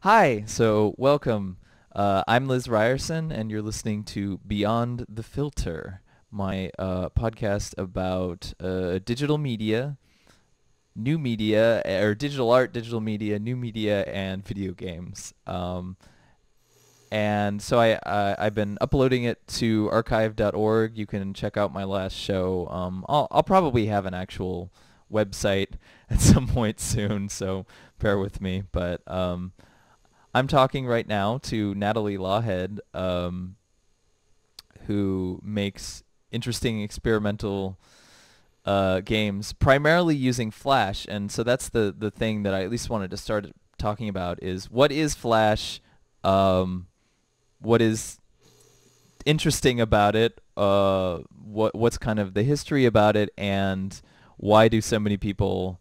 Hi, so welcome. I'm Liz Ryerson, and you're listening to Beyond the Filter, my podcast about digital media, new media, or digital art, digital media, new media, and video games. And so I've been uploading it to archive.org. You can check out my last show. I'll probably have an actual website at some point soon, so bear with me. But I'm talking right now to Nathalie Lawhead, who makes interesting experimental games, primarily using Flash. And so that's the thing that I at least wanted to start talking about is what is Flash, what is interesting about it, what's kind of the history about it, and why do so many people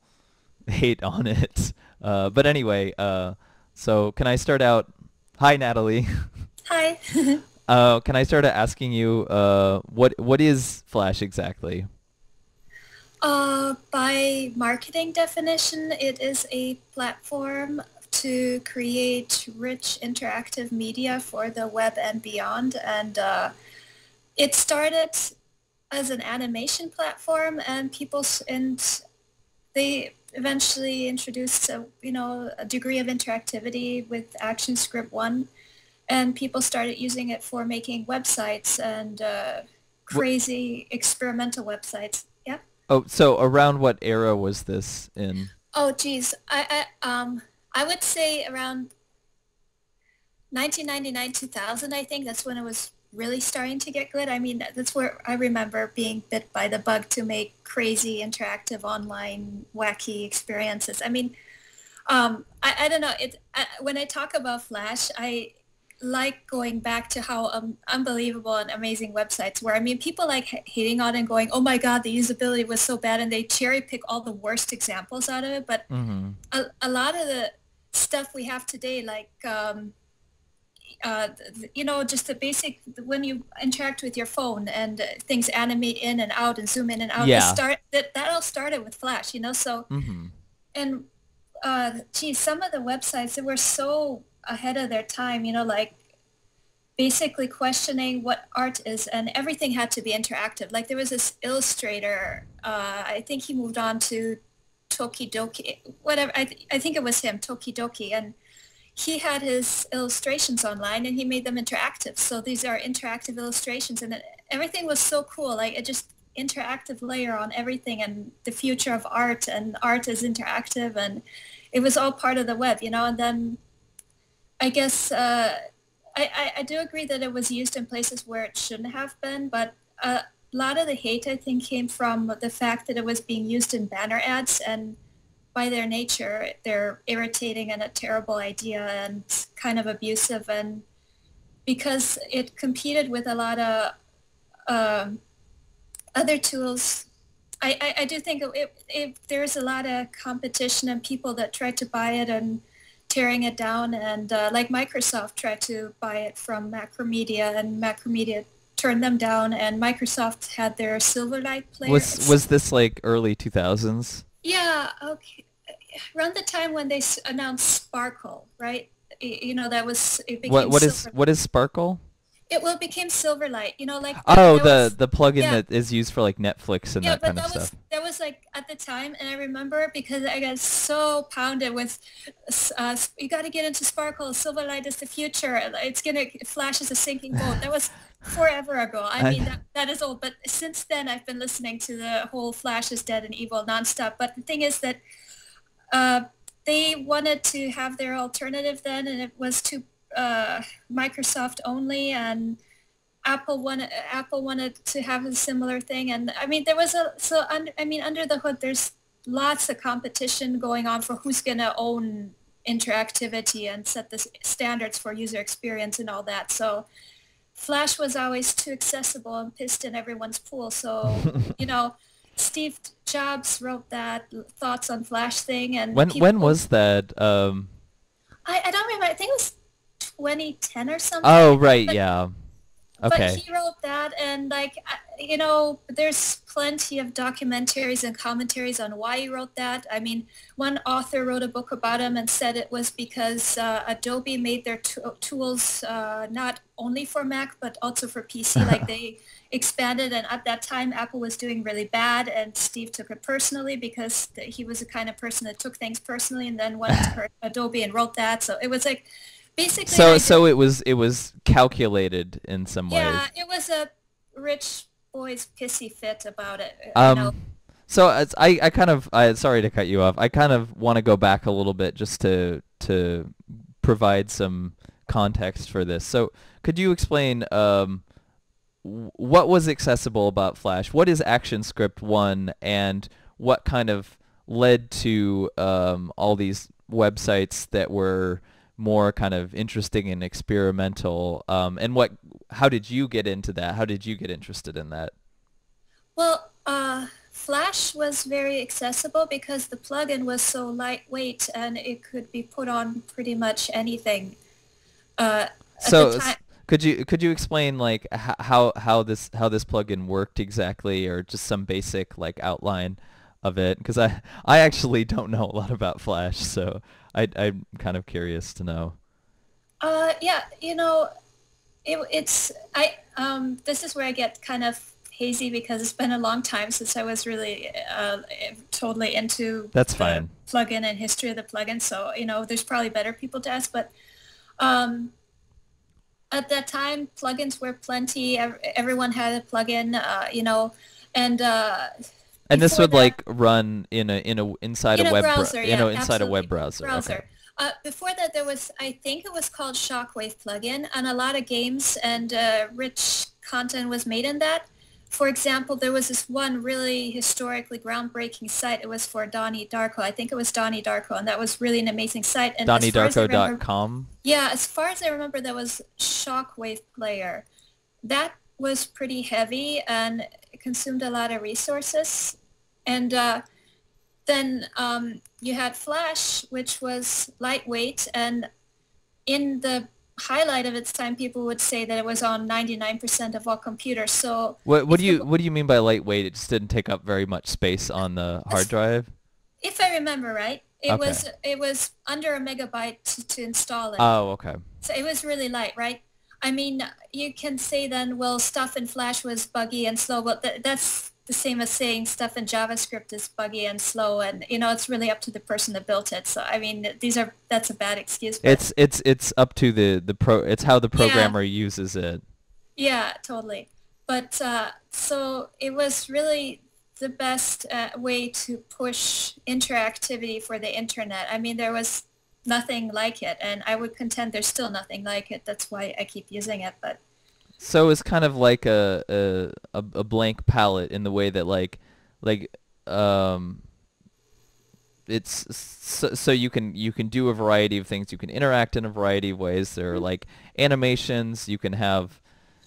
hate on it. But anyway, so can I start out? Hi, Natalie. Hi. Can I start out asking you what is Flash exactly? By marketing definition, it is a platform to create rich interactive media for the web and beyond. And it started as an animation platform, and they eventually introduced a degree of interactivity with Actionscript 1, and people started using it for making websites and What? crazy experimental websites. Yeah. Oh, so around what era was this in? Oh, geez. I would say around 1999, 2000, I think that's when it was really starting to get good. I mean, that's where I remember being bit by the bug to make crazy interactive online wacky experiences. I mean, I don't know. When I talk about Flash, I like going back to how unbelievable and amazing websites were. I mean, people like hating on it and going, oh my God, the usability was so bad, and they cherry pick all the worst examples out of it. But Mm-hmm. a lot of the stuff we have today, like, just the basic, when you interact with your phone and things animate in and out and zoom in and out, Yeah. that all started with Flash, so, Mm-hmm. and geez, some of the websites that were so ahead of their time, like basically questioning what art is, and everything had to be interactive. Like there was this illustrator, I think he moved on to Tokidoki, whatever. I think it was him, Tokidoki, and he had his illustrations online and he made them interactive. So these are interactive illustrations, and everything was so cool. Like it just interactive layer on everything, and the future of art, and art is interactive, and it was all part of the web, and then I guess I do agree that it was used in places where it shouldn't have been, but a lot of the hate, I think, came from the fact that it was being used in banner ads, and by their nature, they're irritating and a terrible idea and kind of abusive. And because it competed with a lot of uh, other tools, I do think there's a lot of competition and people that tried to buy it and tearing it down, and like Microsoft tried to buy it from Macromedia, and Macromedia turned them down, and Microsoft had their Silverlight player. Was this like early 2000s? Yeah, okay. Around the time when they announced Sparkle, right? It What became what is Silver. what is Sparkle? It became Silverlight. Like Oh, that was, the plugin yeah. that is used for like Netflix and Yeah, that but kind of that stuff. was that was like at the time, and I remember because I got so pounded with, you got to get into Sparkle. Silverlight is the future. It's gonna Flash is a sinking boat. That was forever ago. I I, mean, that is old. But since then, I've been listening to the whole Flash is dead and evil nonstop. But the thing is that uh, they wanted to have their alternative then, and it was to Microsoft only, and Apple wanted to have a similar thing. And I mean, there was under the hood, there's lots of competition going on for who's going to own interactivity and set the standards for user experience and all that. So Flash was always too accessible and pissed in everyone's pool. So, Steve Jobs wrote that thoughts on Flash thing, and when people, was that? I don't remember, I think it was 2010 or something. Oh, right, But yeah. but Okay. he wrote that, and like there's plenty of documentaries and commentaries on why he wrote that. I mean, one author wrote a book about him and said it was because Adobe made their tools not only for Mac, but also for PC. Like they expanded, and at that time, Apple was doing really bad, and Steve took it personally because he was the kind of person that took things personally and then went to Adobe and wrote that. So it was like basically... So it was calculated in some ways. Yeah, it was a rich boy's pissy fit about it. So I kind of sorry to cut you off. I kind of want to go back a little bit just to provide some context for this. So could you explain what was accessible about Flash? What is ActionScript 1, and what kind of led to all these websites that were more kind of interesting and experimental? And how did you get into that? How did you get interested in that? Well, Flash was very accessible because the plugin was so lightweight and it could be put on pretty much anything. At the time, could you explain like how this plugin worked exactly, or just some basic like outline of it? Because I actually don't know a lot about Flash, so I'm kind of curious to know. Yeah, this is where I get kind of hazy because it's been a long time since I was really totally into That's the fine. plugin and history of the plugin. So, there's probably better people to ask, but um, at that time, plugins were plenty. Everyone had a plugin, and And this before would that, like run inside in a a browser, yeah, inside a web absolutely, browser. Okay. browser. Before that, there was, I think it was called Shockwave plugin, and a lot of games and rich content was made in that. For example, there was this one really historically groundbreaking site. It was for Donnie Darko. I think it was Donnie Darko, and that was really an amazing site. And as far as I remember, DonnieDarko.com. yeah, as far as I remember, there was Shockwave Player. That was pretty heavy and it consumed a lot of resources. And then you had Flash, which was lightweight, and in the highlight of its time, people would say that it was on 99% of all computers. So What do you mean by lightweight? It just didn't take up very much space on the hard drive? if I remember right, it Okay. was under a megabyte to install it. Oh, okay. So it was really light, right? I mean, you can say then, well, stuff in Flash was buggy and slow, but that's the same as saying stuff in JavaScript is buggy and slow, and it's really up to the person that built it. So I mean, that's a bad excuse. But It's up to it's how the yeah, programmer uses it. yeah, totally. But so it was really the best way to push interactivity for the internet. I mean, there was nothing like it, and I would contend there's still nothing like it. That's why I keep using it. But So it's kind of like a blank palette in the way that like um it's so you can do a variety of things. You can interact in a variety of ways. There are like animations. You can have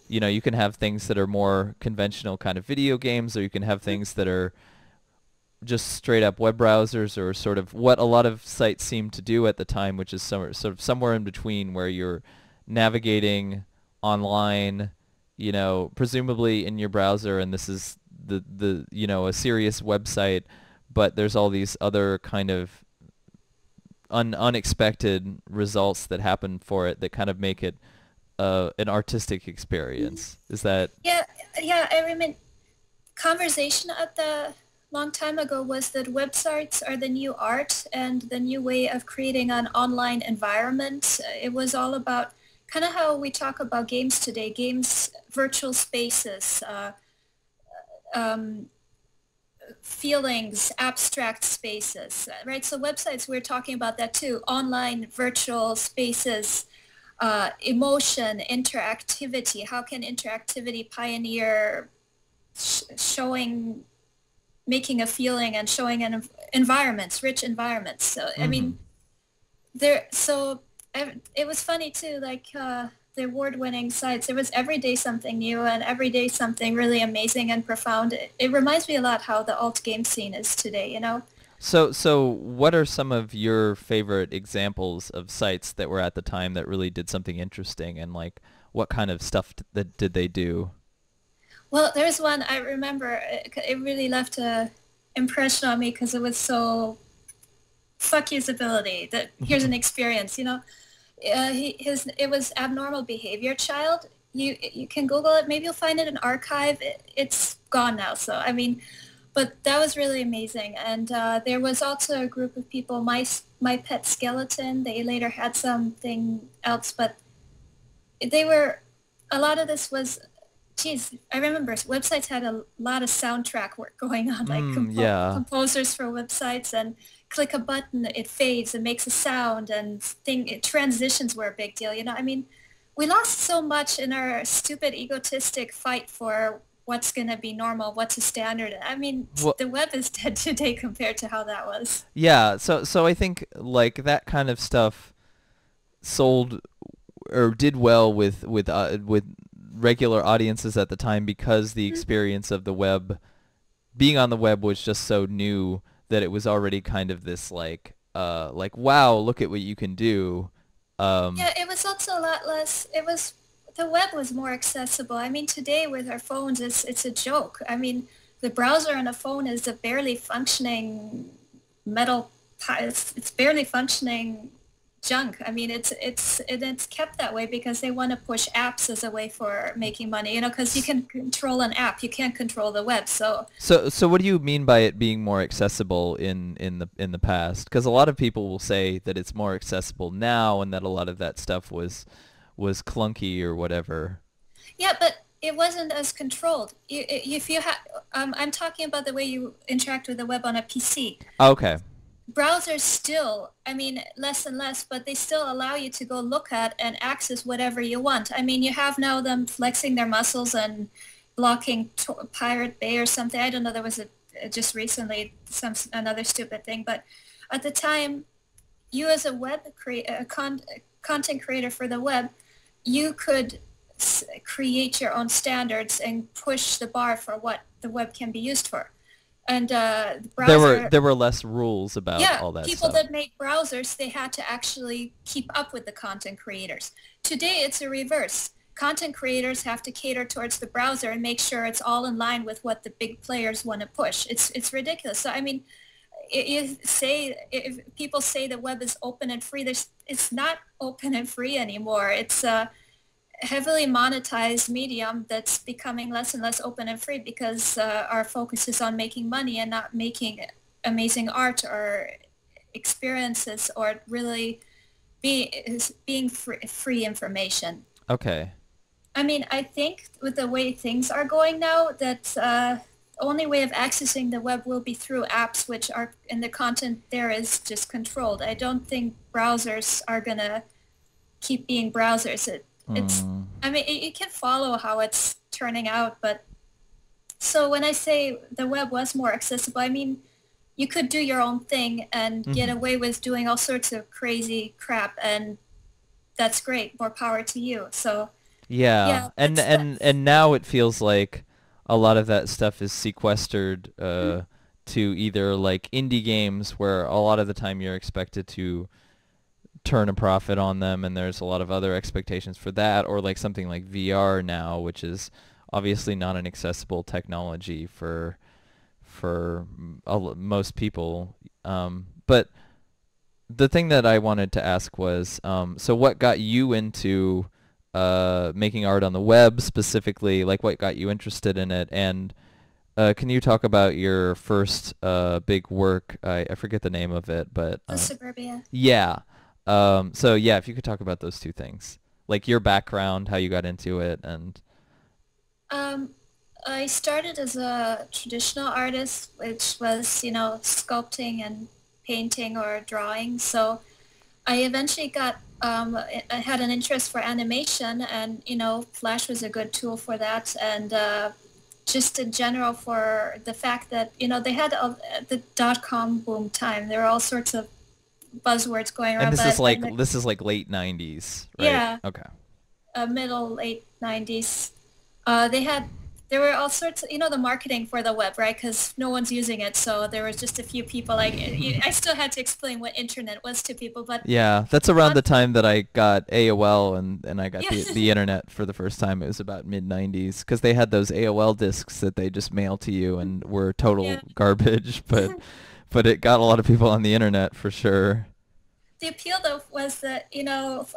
you can have things that are more conventional kind of video games, or you can have things that are just straight up web browsers, or sort of what a lot of sites seem to do at the time, which is sort of somewhere in between, where you're navigating online, presumably in your browser, and this is the a serious website, but there's all these other kind of unexpected results that happen for it that kind of make it an artistic experience. Is that? yeah, yeah, I remember conversation at the long time ago was that websites are the new art and the new way of creating an online environment. It was all about kind of how we talk about games today, games, virtual spaces, feelings, abstract spaces, right? So websites, we're talking about that too, online virtual spaces, emotion, interactivity. How can interactivity pioneer showing, making a feeling and showing an environments, rich environments. So I mean, it was funny too, like the award-winning sites. It was every day something new and every day something really amazing and profound. It reminds me a lot how the alt game scene is today. So what are some of your favorite examples of sites that were at the time that really did something interesting, and like what kind of stuff that did they do? Well, there's one I remember. It really left a impression on me because it was so fuck usability. That here's an experience. It was abnormal behavior child. You can Google it. Maybe you'll find it in archive. It's gone now. So I mean, but that was really amazing. And there was also a group of people. My pet skeleton. They later had something else, but they were. A lot of this was. Geez, I remember websites had a lot of soundtrack work going on, like Yeah. composers for websites, and click a button, it fades and makes a sound, and transitions were a big deal. I mean, we lost so much in our stupid egotistic fight for what's going to be normal, what's a standard. I mean, Well, the web is dead today compared to how that was. yeah. So I think like that kind of stuff sold or did well with regular audiences at the time because the experience of the web, being on the web, was just so new that it was already kind of this like wow, look at what you can do. Yeah, it was also a lot less. The web was more accessible. I mean, today with our phones, it's a joke. I mean, the browser on a phone is a barely functioning metal. It's barely functioning junk. I mean, it's kept that way because they want to push apps as a way for making money. Because you can control an app, you can't control the web. So what do you mean by it being more accessible in the past? Because a lot of people will say that it's more accessible now, and that a lot of that stuff was clunky or whatever. Yeah, but it wasn't as controlled. If you have, I'm talking about the way you interact with the web on a PC. Okay. Browsers still, I mean, less and less, but they still allow you to go look at and access whatever you want. I mean, you have now them flexing their muscles and blocking Pirate Bay or something. I don't know. There was just recently another stupid thing, but at the time, you as a content creator for the web, you could create your own standards and push the bar for what the web can be used for. And the browser, There were less rules about yeah, all that people stuff. that make browsers, they had to actually keep up with the content creators. Today, it's a reverse. Content creators have to cater towards the browser and make sure it's all in line with what the big players want to push. It's ridiculous. So, I mean, if people say the web is open and free, it's not open and free anymore. It's a heavily monetized medium that's becoming less and less open and free because our focus is on making money and not making amazing art or experiences or really being free information. Okay. I mean, I think with the way things are going now, that only way of accessing the web will be through apps, which are, and the content there is just controlled. I don't think browsers are going to keep being browsers. I mean, you can follow how it's turning out, but so when I say the web was more accessible, I mean, you could do your own thing and get away with doing all sorts of crazy crap, and that's great. More power to you. So Yeah, yeah, and now it feels like a lot of that stuff is sequestered to either like indie games where a lot of the time you're expected to turn a profit on them, and there's a lot of other expectations for that, or like something like VR now, which is obviously not an accessible technology for most people. But the thing that I wanted to ask was, so what got you into making art on the web specifically? Like, what got you interested in it? And can you talk about your first big work? I forget the name of it, but the Suburbia. yeah. So yeah, if you could talk about those two things, like your background, how you got into it, and I started as a traditional artist, which was, sculpting and painting or drawing. So I eventually I had an interest for animation, and, Flash was a good tool for that. And just in general for the fact that, they had the dot-com boom time. There were all sorts of buzzwords going around. and this is like late 90s, right? Yeah, Okay. middle, late 90s. They had there were all sorts of, the marketing for the web, right? Because no one's using it. So there was just a few people like, I still had to explain what internet was to people, but Yeah, that's around the time that I got AOL and I got yeah. the internet for the first time. It was about mid 90s because they had those AOL discs that they just mail to you and were total Yeah. garbage, but it got a lot of people on the internet for sure. The appeal though was that,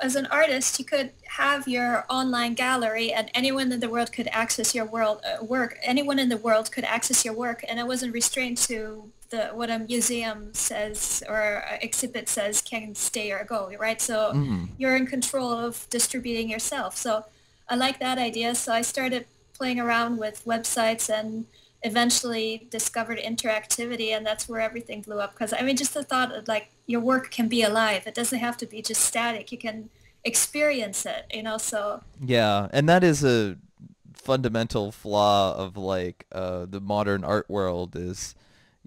as an artist, you could have your online gallery and anyone in the world could access your work. Anyone in the world could access your work, and it wasn't restrained to what a museum says or a exhibit says can stay or go, right? So Mm. you're in control of distributing yourself. So I like that idea. So I started playing around with websites and eventually discovered interactivity, and that's where everything blew up. Because I mean, just the thought of like your work can be alive. It doesn't have to be just static. You can experience it, so Yeah, and that is a fundamental flaw of like the modern art world is,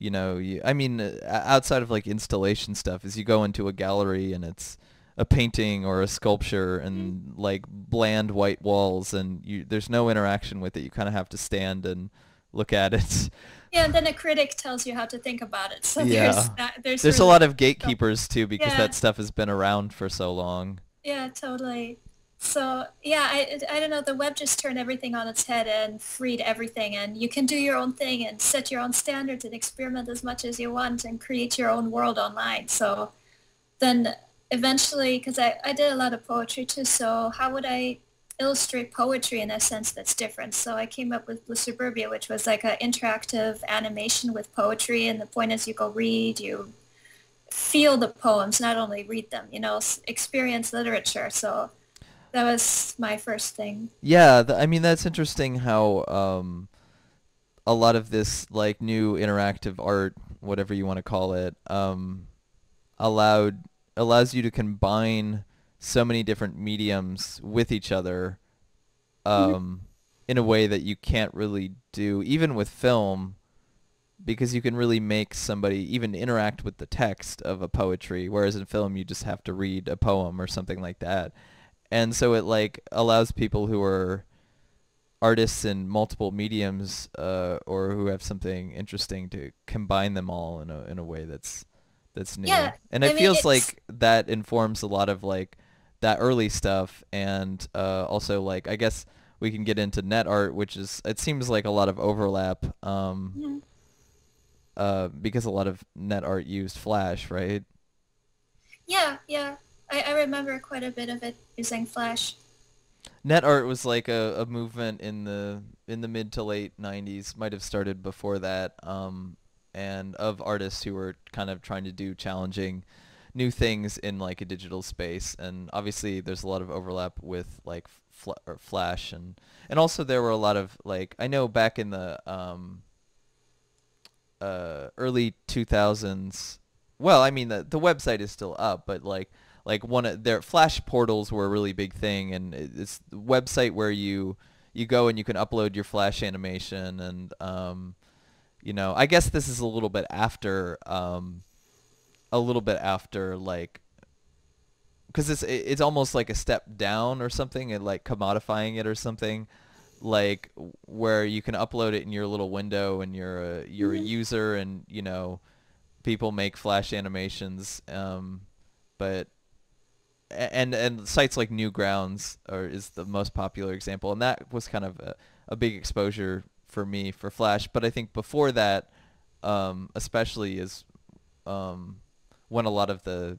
I mean, outside of like installation stuff, is you go into a gallery and it's a painting or a sculpture and like bland white walls and there's no interaction with it. You kind of have to stand and look at it. yeah, and then a critic tells you how to think about it. So there's Yeah. that. There's There's a really lot of gatekeepers too because yeah, that stuff has been around for so long. yeah, totally. So yeah, I don't know. The web just turned everything on its head and freed everything, and you can do your own thing and set your own standards and experiment as much as you want and create your own world online. So then eventually, because I did a lot of poetry too, so how would I illustrate poetry in a sense that's different? So I came up with Blue Suburbia, which was like an interactive animation with poetry, and the point is you go read, you feel the poems, not only read them, experience literature. So that was my first thing. Yeah, I mean that's interesting how a lot of this like new interactive art, whatever you want to call it, allowed allows you to combine so many different mediums with each other Mhm. in a way that you can't really do even with film because you can really make somebody even interact with the text of a poetry, whereas in film you just have to read a poem or something like that. And so it like allows people who are artists in multiple mediums or who have something interesting to combine them all in a way that's new. Yeah, And I it mean, feels like that informs a lot of like that early stuff and also like I guess we can get into net art, which is it seems like a lot of overlap mhm. because a lot of net art used Flash, right? Yeah, yeah. I remember quite a bit of it using Flash. Net art was like a movement in the mid to late 90s, might have started before that, and of artists who were kind of trying to do challenging new things in like a digital space. And obviously there's a lot of overlap with like Flash and also there were a lot of like I know back in the early 2000s. Well, I mean the website is still up, but like one of their Flash portals were a really big thing, and it's the website where you go and you can upload your Flash animation, and I guess this is a little bit after like because it's almost like a step down or something, and like commodifying it or something like where you can upload it in your little window and you're a Mhm. user and people make Flash animations but and sites like Newgrounds is the most popular example, and that was kind of a big exposure for me for Flash. But I think before that, especially is when a lot of the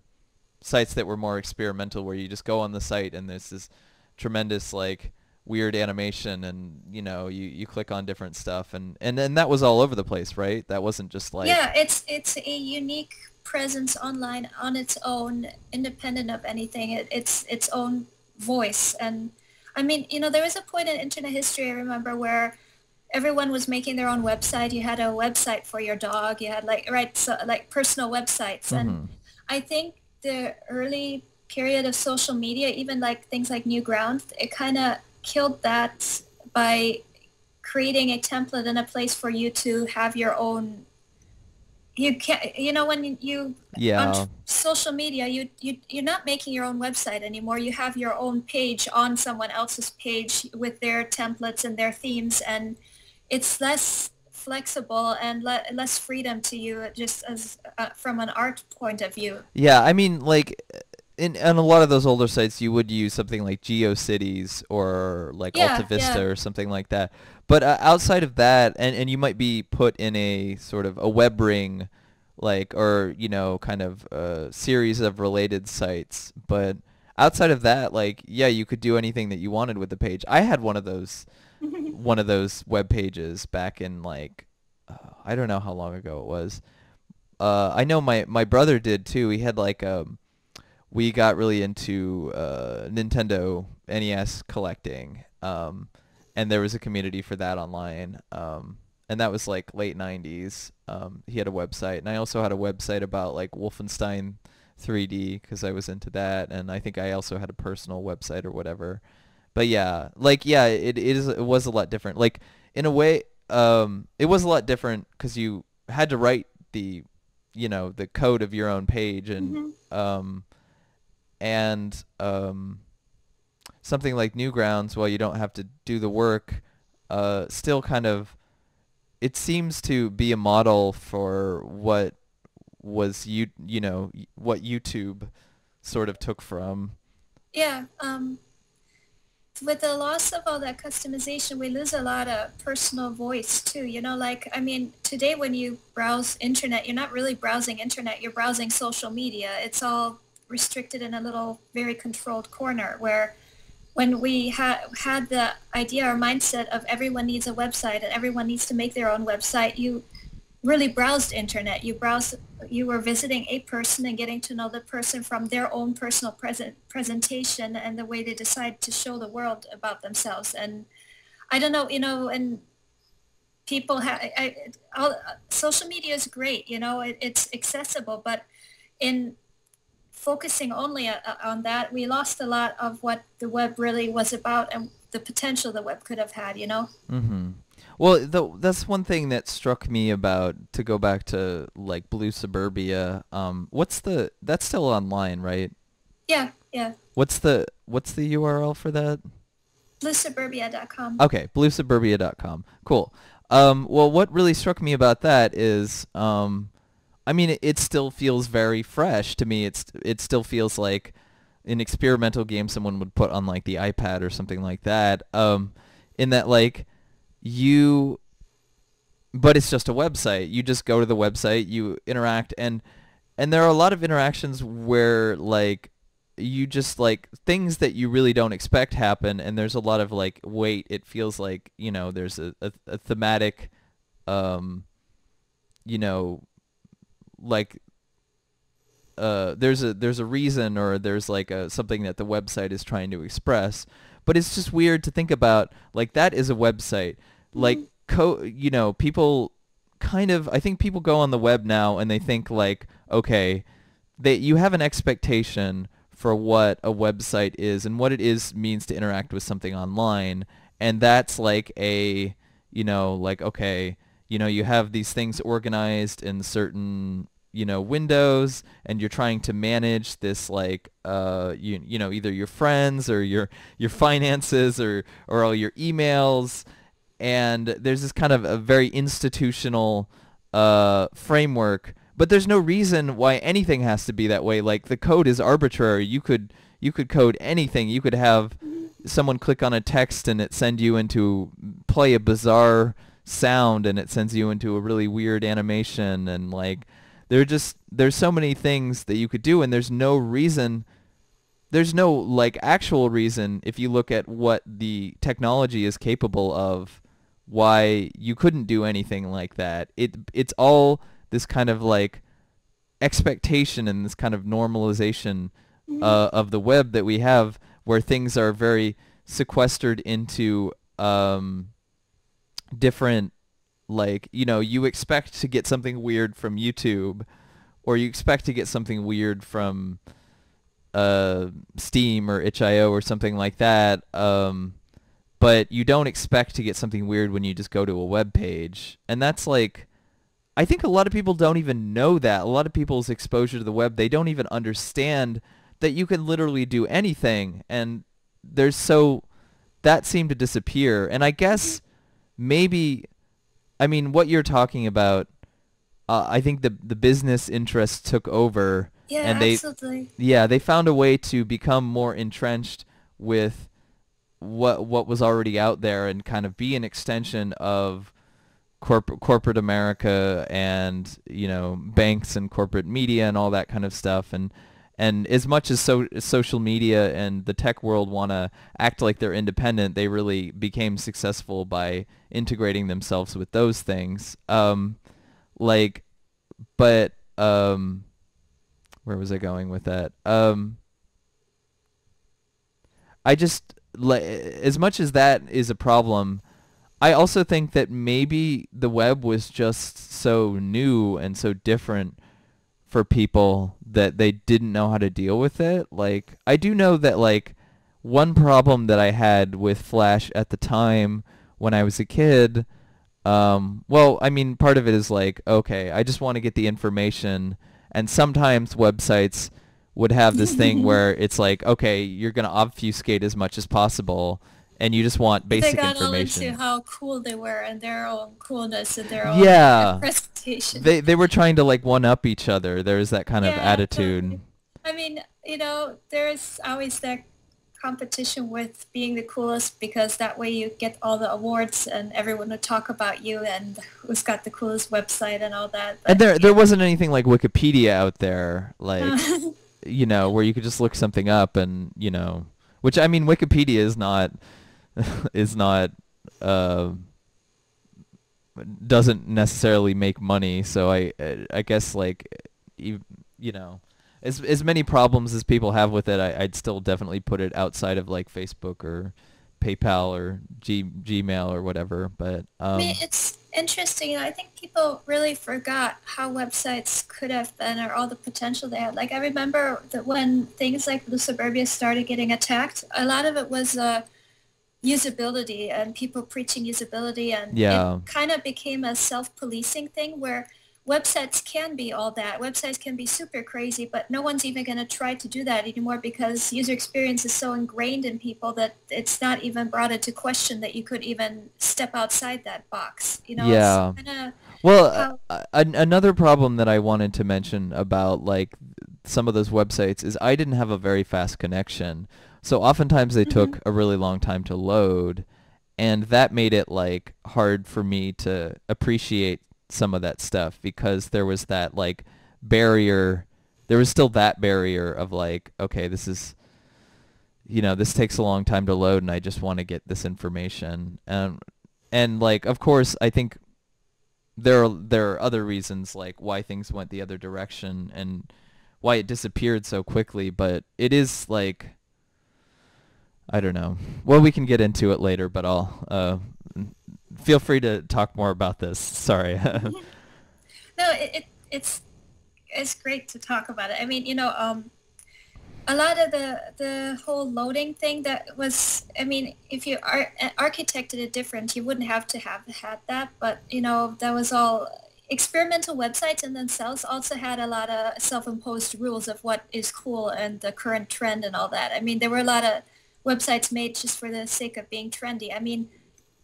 sites that were more experimental, where you just go on the site and there's this tremendous like weird animation, and you click on different stuff, and then that was all over the place, right? That wasn't just like Yeah, it's a unique presence online on its own, independent of anything. It's its own voice. And I mean, there was a point in internet history I remember where everyone was making their own website. You had a website for your dog. You had like right, so like personal websites. And mhm. I think the early period of social media, even like things like Newgrounds, it kind of killed that by creating a template and a place for you to have your own. You can't, when you on Yeah. social media, you're not making your own website anymore. You have your own page on someone else's page with their templates and their themes, and it's less flexible and less freedom to you just as from an art point of view. Yeah, I mean, like, in a lot of those older sites, you would use something like GeoCities or like Alta Yeah, Vista yeah. or something like that. But outside of that, and you might be put in a sort of a web ring, like, or, kind of a series of related sites. But outside of that, like, yeah, you could do anything that you wanted with the page. I had one of those web pages back in, like, I don't know how long ago it was. I know my brother did too. He had like we got really into Nintendo NES collecting, and there was a community for that online, and that was like late 90s. He had a website, and I also had a website about like Wolfenstein 3D because I was into that, and I think I also had a personal website or whatever. But yeah, like yeah, it was a lot different. Like in a way, it was a lot different because you had to write the code of your own page, and Hmm. um, and something like Newgrounds, while you don't have to do the work, still kind of it seems to be a model for what was what YouTube sort of took from. Yeah. With the loss of all that customization, we lose a lot of personal voice too. Like, I mean, today when you browse internet, you're not really browsing internet, you're browsing social media. It's all restricted in a little very controlled corner where when we had the idea or mindset of everyone needs a website and everyone needs to make their own website, you really browsed internet. You were visiting a person and getting to know the person from their own personal presentation and the way they decide to show the world about themselves. And I don't know, and people social media is great, it's accessible, but in focusing only on that, we lost a lot of what the web really was about and the potential the web could have had. Hmm. Well, that's one thing that struck me about, to go back to like Blue Suburbia. That's still online, right? Yeah, yeah. What's the URL for that? BlueSuburbia.com. Okay, bluesuburbia.com. Cool. Well, what really struck me about that is, I mean, it still feels very fresh to me. It still feels like an experimental game someone would put on like the iPad or something like that. In that, like, you but it's just a website. You just go to the website, you interact, and there are a lot of interactions where like you just like things that you really don't expect happen, and there's a lot of like wait, it feels like, there's a thematic, um you know like there's a reason, or there's like something that the website is trying to express. But it's just weird to think about, like, that is a website. Like, Mhm. people kind of, I think people go on the web now and they think like, okay, you have an expectation for what a website is and what it is means to interact with something online, and that's like like, okay, you have these things organized in certain windows, and you're trying to manage this, like, either your friends or your finances, or all your emails, and there's this kind of a very institutional framework, but there's no reason why anything has to be that way. Like, the code is arbitrary. You could code anything. You could have Mhm. someone click on a text and it send you into play a bizarre sound, and it sends you into a really weird animation, and like there's so many things that you could do, and there's no like actual reason, if you look at what the technology is capable of, why you couldn't do anything like that. It's all this kind of like expectation and this kind of normalization Mhm. of the web that we have, where things are very sequestered into different, like, you expect to get something weird from YouTube, or you expect to get something weird from Steam or itch.io or something like that, but you don't expect to get something weird when you just go to a web page. And that's like, I think a lot of people don't even know that. A lot of people's exposure to the web, they don't even understand that you can literally do anything, and there's so that seemed to disappear. And I Mhm. guess maybe I mean, what you're talking about, I think the business interests took over, Yeah, and absolutely. they found a way to become more entrenched with what was already out there and kind of be an extension of corporate America and banks and corporate media and all that kind of stuff. And as much as social media and the tech world want to act like they're independent, they really became successful by integrating themselves with those things. Like, but where was I going with that? I just as much as that is a problem, I also think that maybe the web was just so new and so different for people that they didn't know how to deal with it. Like, I do know that, like, one problem that I had with Flash at the time when I was a kid, well, I mean, part of it is like, okay, I just want to get the information, and sometimes websites would have this thing where it's like, okay, you're going to obfuscate as much as possible, and you just want They basic got all into information. how cool they were and their own coolness and their own Yeah, presentation. they were trying to like one up each other. There's that kind of Yeah, attitude. totally. I mean, there's always that competition with being the coolest because that way you get all the awards and everyone would talk about you and who's got the coolest website and all that. And But there wasn't anything like Wikipedia out there, like, uh, where you could just look something up and, which, I mean, Wikipedia is not uh doesn't necessarily make money, so I guess, like, you, you know as many problems as people have with it, I'd still definitely put it outside of like Facebook or PayPal or Gmail or whatever. But I mean, it's interesting. I think people really forgot how websites could have been or all the potential they had. Like, I remember that when things like the Suburbia started getting attacked, a lot of it was usability and people preaching usability, and it yeah, kind of became a self-policing thing where websites can be all that. Websites can be super crazy, but no one's even going to try to do that anymore because user experience is so ingrained in people that it's not even brought into question that you could even step outside that box. It's yeah. kind of Well, how. another problem that I wanted to mention about, like, some of those websites is I didn't have a very fast connection. So oftentimes they Mhm. took a really long time to load, and that made it, like, hard for me to appreciate some of that stuff because there was that, like, barrier. There was still that barrier of, like, okay, this takes a long time to load, and I just want to get this information. And, like, of course, I think there are other reasons, like, why things went the other direction and why it disappeared so quickly, but it is, like, I don't know. Well, we can get into it later, but I'll feel free to talk more about this. Sorry. No, it's great to talk about it. I mean, a lot of the whole loading thing that was, I mean, if you architected it different, you wouldn't have to have had that, but that was all experimental. Websites in themselves also had a lot of self-imposed rules of what is cool and the current trend and all that. I mean, there were a lot of websites made just for the sake of being trendy. I mean,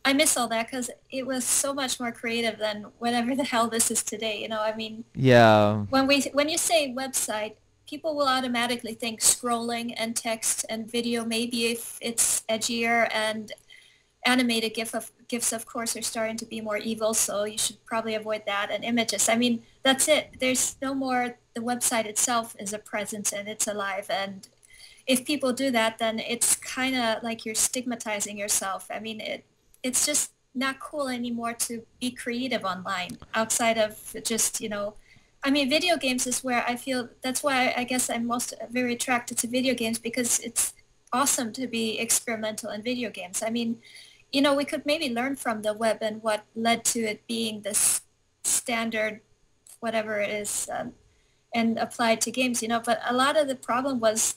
I miss all that because it was so much more creative than whatever the hell this is today. I mean, Yeah. when you say website, people will automatically think scrolling and text and video. Maybe if it's edgier, and animated gifs of course are starting to be more evil, so you should probably avoid that. And images. I mean, that's it. There's no more. The website itself is a presence and it's alive. And if people do that, then it's kind of like you're stigmatizing yourself. I mean, it's just not cool anymore to be creative online outside of just, I mean, video games is where I feel that's why I guess I'm most very attracted to video games because it's awesome to be experimental in video games. I mean, we could maybe learn from the web and what led to it being this standard, whatever it is, and applied to games, but a lot of the problem was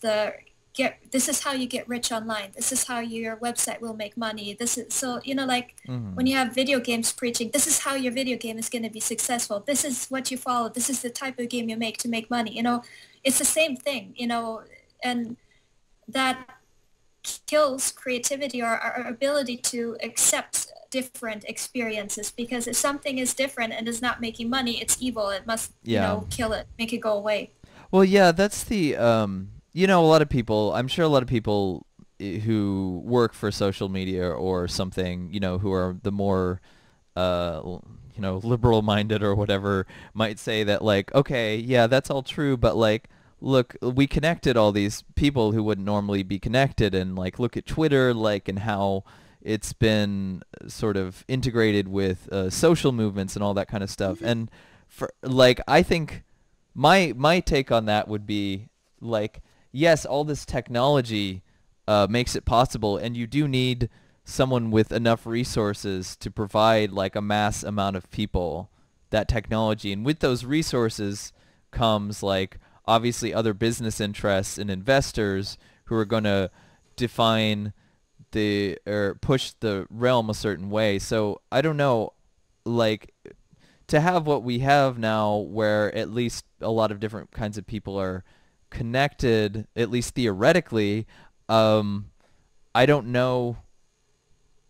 this is how you get rich online. This is how your website will make money. This is so, like when Hmm. you have video games preaching, this is how your video game is going to be successful. This is what you follow. This is the type of game you make to make money. It's the same thing, and that kills creativity or our ability to accept different experiences, because if something is different and is not making money, it's evil. It must, Yeah. kill it, make it go away. Well, yeah, that's the a lot of people, I'm sure a lot of people who work for social media or something, who are the more liberal minded or whatever might say that like, okay, yeah, that's all true, but like look, we connected all these people who wouldn't normally be connected, and like look at Twitter, like, and how it's been sort of integrated with social movements and all that kind of stuff. And for like, I think my take on that would be like, yes, all this technology makes it possible, and you do need someone with enough resources to provide like a mass amount of people that technology. And with those resources comes like obviously other business interests and investors who are going to define or push the realm a certain way. So I don't know, like, to have what we have now where at least a lot of different kinds of people are connected, at least theoretically, I don't know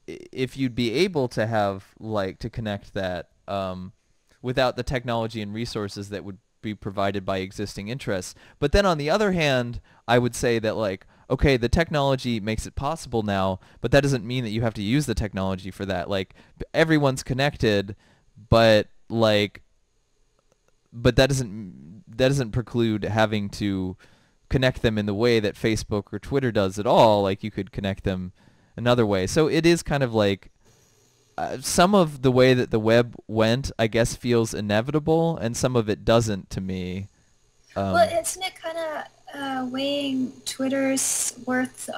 if you'd be able to have like to connect that without the technology and resources that would be provided by existing interests. But then on the other hand, I would say that like, okay, the technology makes it possible now, but that doesn't mean that you have to use the technology for that. Like everyone's connected, but like, but that doesn't preclude having to connect them in the way that Facebook or Twitter does at all. Like you could connect them another way. So it is kind of like some of the way that the web went, I guess, feels inevitable, and some of it doesn't to me. Well, isn't it kind of weighing Twitter's worth,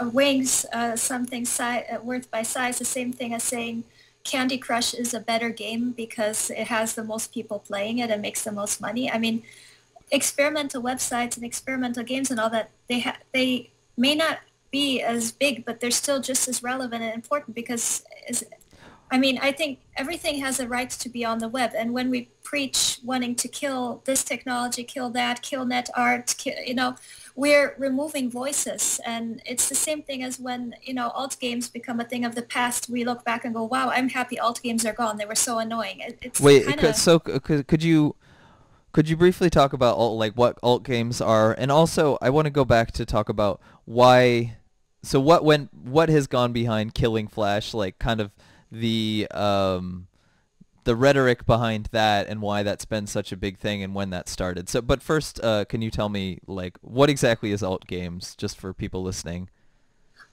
weighing something worth by size, the same thing as saying Candy Crush is a better game because it has the most people playing it and makes the most money? I mean, experimental websites and experimental games and all that, they may not be as big, but they're still just as relevant and important because, I think everything has a right to be on the web. And when we preach wanting to kill this technology, kill that, kill net art, we're removing voices. And it's the same thing as when, alt games become a thing of the past. We look back and go, wow, I'm happy alt games are gone. They were so annoying. It's Wait, kind of... so could you briefly talk about what alt games are, and also I want to go back to talk about why. So what has gone behind killing Flash, like kind of the rhetoric behind that, and why that's been such a big thing, and when that started. So, but first, can you tell me like what exactly is alt games, just for people listening?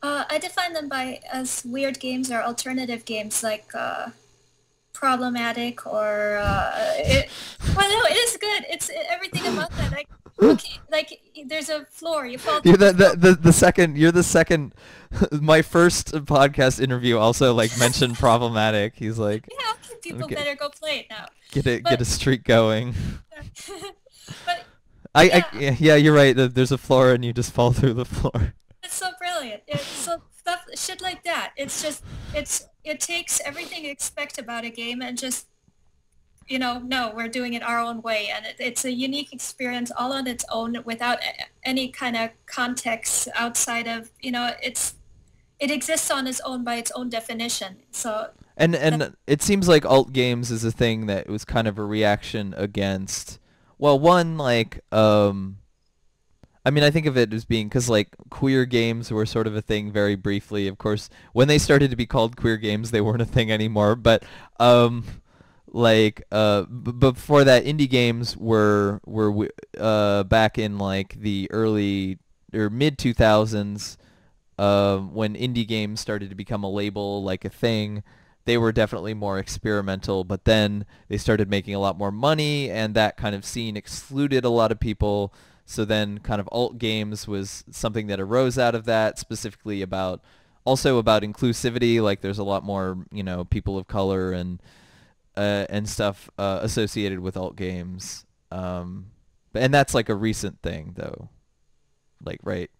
I define them as weird games or alternative games, like problematic or well, no, it is good. It's everything about that. Like, okay, like there's a floor, you fall You're through the second. You're the second. My first podcast interview also like mentioned problematic. He's like, yeah, okay, people okay, better go play it now. get a streak going. But Yeah, you're right. There's a floor and you just fall through the floor. it's so brilliant. It's so shit like that. It's just it takes everything you expect about a game and just, no, we're doing it our own way, and it's a unique experience all on its own without any kind of context outside of, it exists on its own by its own definition. So And it seems like alt games is a thing that was kind of a reaction against, well, one like I think of it as being because like queer games were sort of a thing very briefly. Of course, when they started to be called queer games, they weren't a thing anymore. But before that, indie games were back in like the early or mid 2000s, when indie games started to become a label, like a thing. They were definitely more experimental, but then they started making a lot more money, and that kind of scene excluded a lot of people. So then kind of alt games was something that arose out of that, specifically about inclusivity. Like there's a lot more, people of color and stuff associated with alt games. And that's like a recent thing though. Like, right.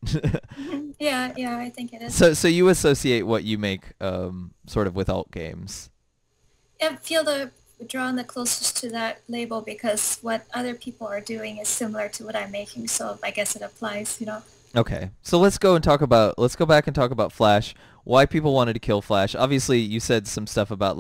yeah, I think it is. So you associate what you make sort of with alt games. I feel drawn the closest to that label because what other people are doing is similar to what I'm making, so I guess it applies. Okay, so let's go back and talk about Flash. Why people wanted to kill Flash? Obviously, you said some stuff about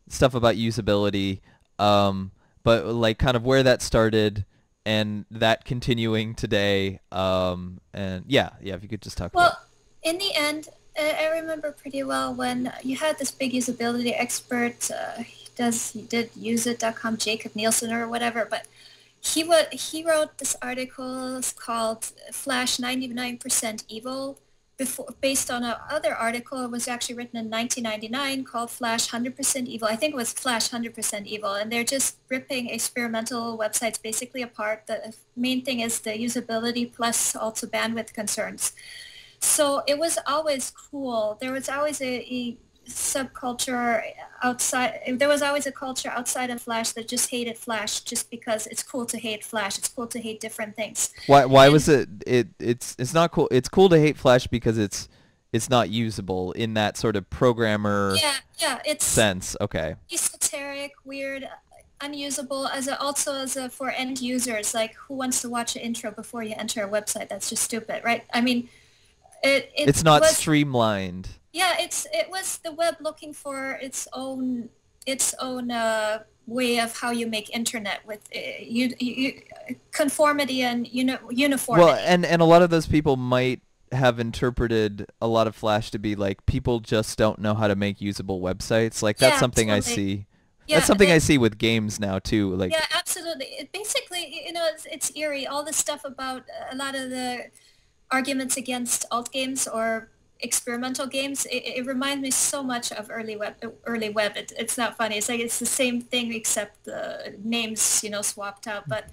stuff about usability, um, but like kind of where that started and that continuing today. And yeah, if you could just talk about. Well, in the end, I remember pretty well when you had this big usability expert. He did useit.com, Jacob Nielsen or whatever, but he wrote this article called Flash 99% Evil based on another article. It was actually written in 1999 called Flash 100% Evil. I think it was Flash 100% Evil, and they're just ripping experimental websites basically apart. The main thing is the usability plus also bandwidth concerns. So it was always cool. There was always a subculture outside. There was always a culture outside of Flash that just hated Flash just because it's cool to hate Flash. It's cool to hate different things. Why And was it's not cool. It's cool to hate Flash because it's not usable in that sort of programmer yeah, it's sense. Okay. esoteric, weird, unusable also as a for end users. Like, who wants to watch an intro before you enter a website? That's just stupid, right? I mean, it It's not was. streamlined. Yeah, it was the web looking for its own way of how you make internet with conformity and Well, uniformity. and a lot of those people might have interpreted a lot of Flash to be like people just don't know how to make usable websites. Like that's Yeah, something I totally. see. That's Yeah, something I see with games now too. Like yeah, absolutely. It basically, it's eerie. All the stuff about a lot of the arguments against alt games or experimental games, it reminds me so much of early web. It's not funny. It's like it's the same thing except the names, swapped out. But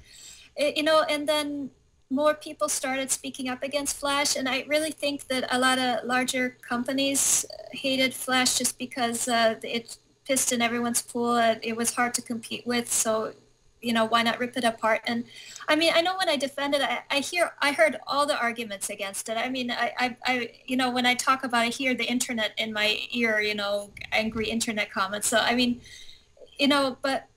and then more people started speaking up against Flash, and I really think that a lot of larger companies hated Flash just because it pissed in everyone's pool. It was hard to compete with, so why not rip it apart? And I mean, I know when I defended it, I heard all the arguments against it. I mean, when I talk about it, I hear the internet in my ear, angry internet comments. So I mean, but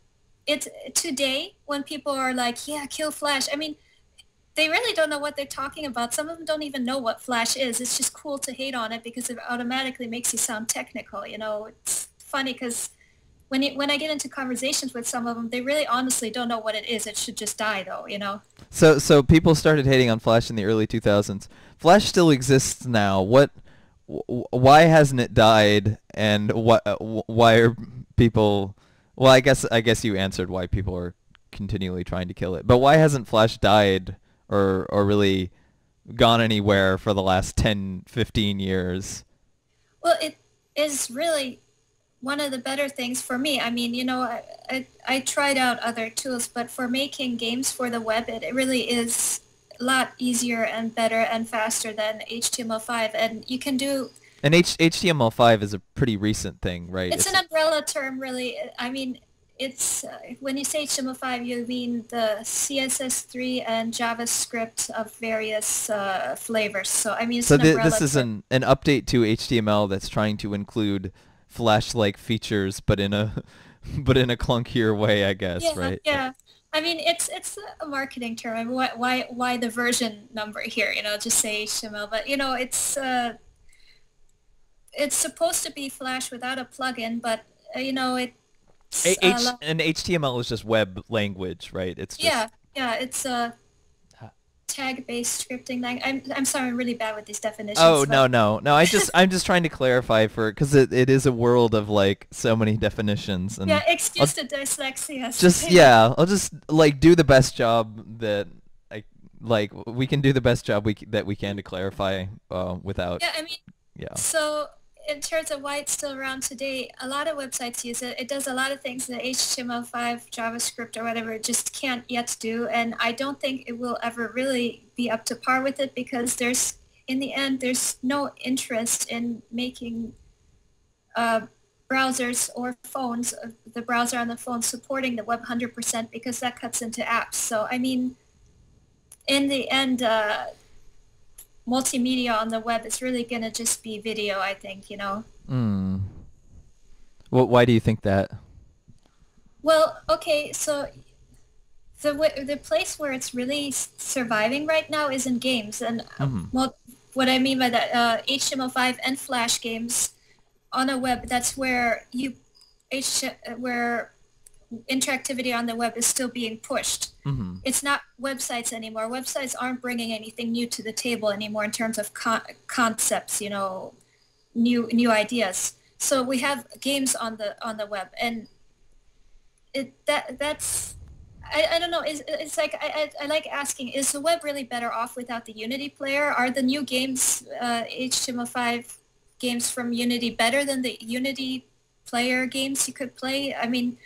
it's today when people are like, yeah, kill Flash. I mean, they really don't know what they're talking about. Some of them don't even know what Flash is. It's just cool to hate on it because it automatically makes you sound technical. It's funny because when I get into conversations with some of them, they really honestly don't know what it is. It should just die, though. so people started hating on Flash in the early 2000s. Flash still exists now. Why hasn't it died and why are people well, I guess you answered why people are continually trying to kill it. But why hasn't Flash died or really gone anywhere for the last 10, 15 years? Well, it is really one of the better things for me. I mean, I tried out other tools, but for making games for the web, it really is a lot easier and better and faster than HTML5. And you can do, And HTML5 is a pretty recent thing, right? it's an umbrella term, really. I mean, it's when you say HTML5, you mean the CSS3 and JavaScript of various flavors. So, I mean, it's So an umbrella this is term. an update to HTML that's trying to include Flash-like features, but in a but in a clunkier way, I guess, Yeah, right? yeah. I mean, it's a marketing term. I mean, why the version number here? Just say HTML. But it's supposed to be Flash without a plugin, but it's And HTML is just web language, right? It's just yeah, yeah. It's a tag-based scripting language. I'm sorry, I'm really bad with these definitions, Oh, but no. I'm just trying to clarify for because it is a world of like so many definitions, yeah. and I'll Excuse the dyslexia. just yeah, I'll just like do the best job that I like. We can do the best job that we can to clarify without Yeah, I mean, yeah. so in terms of why it's still around today, a lot of websites use it. It does a lot of things that HTML5, JavaScript, or whatever just can't yet do. And I don't think it will ever really be up to par with it because in the end, there's no interest in making browsers or phones, the browser on the phone supporting the web 100% because that cuts into apps. So, I mean, in the end, multimedia on the web is really going to just be video, I think. Hmm. Why do you think that? Well, okay, so the place where it's really surviving right now is in games, and Hmm. well, what I mean by that, HTML5 and Flash games on a web. That's where where interactivity on the web is still being pushed. Hmm. It's not websites anymore. Websites aren't bringing anything new to the table anymore in terms of concepts, new ideas. So we have games on the web, and that's I don't know. It's like I like asking: is the web really better off without the Unity player? Are the new games, HTML5 games from Unity, better than the Unity player games you could play? I mean,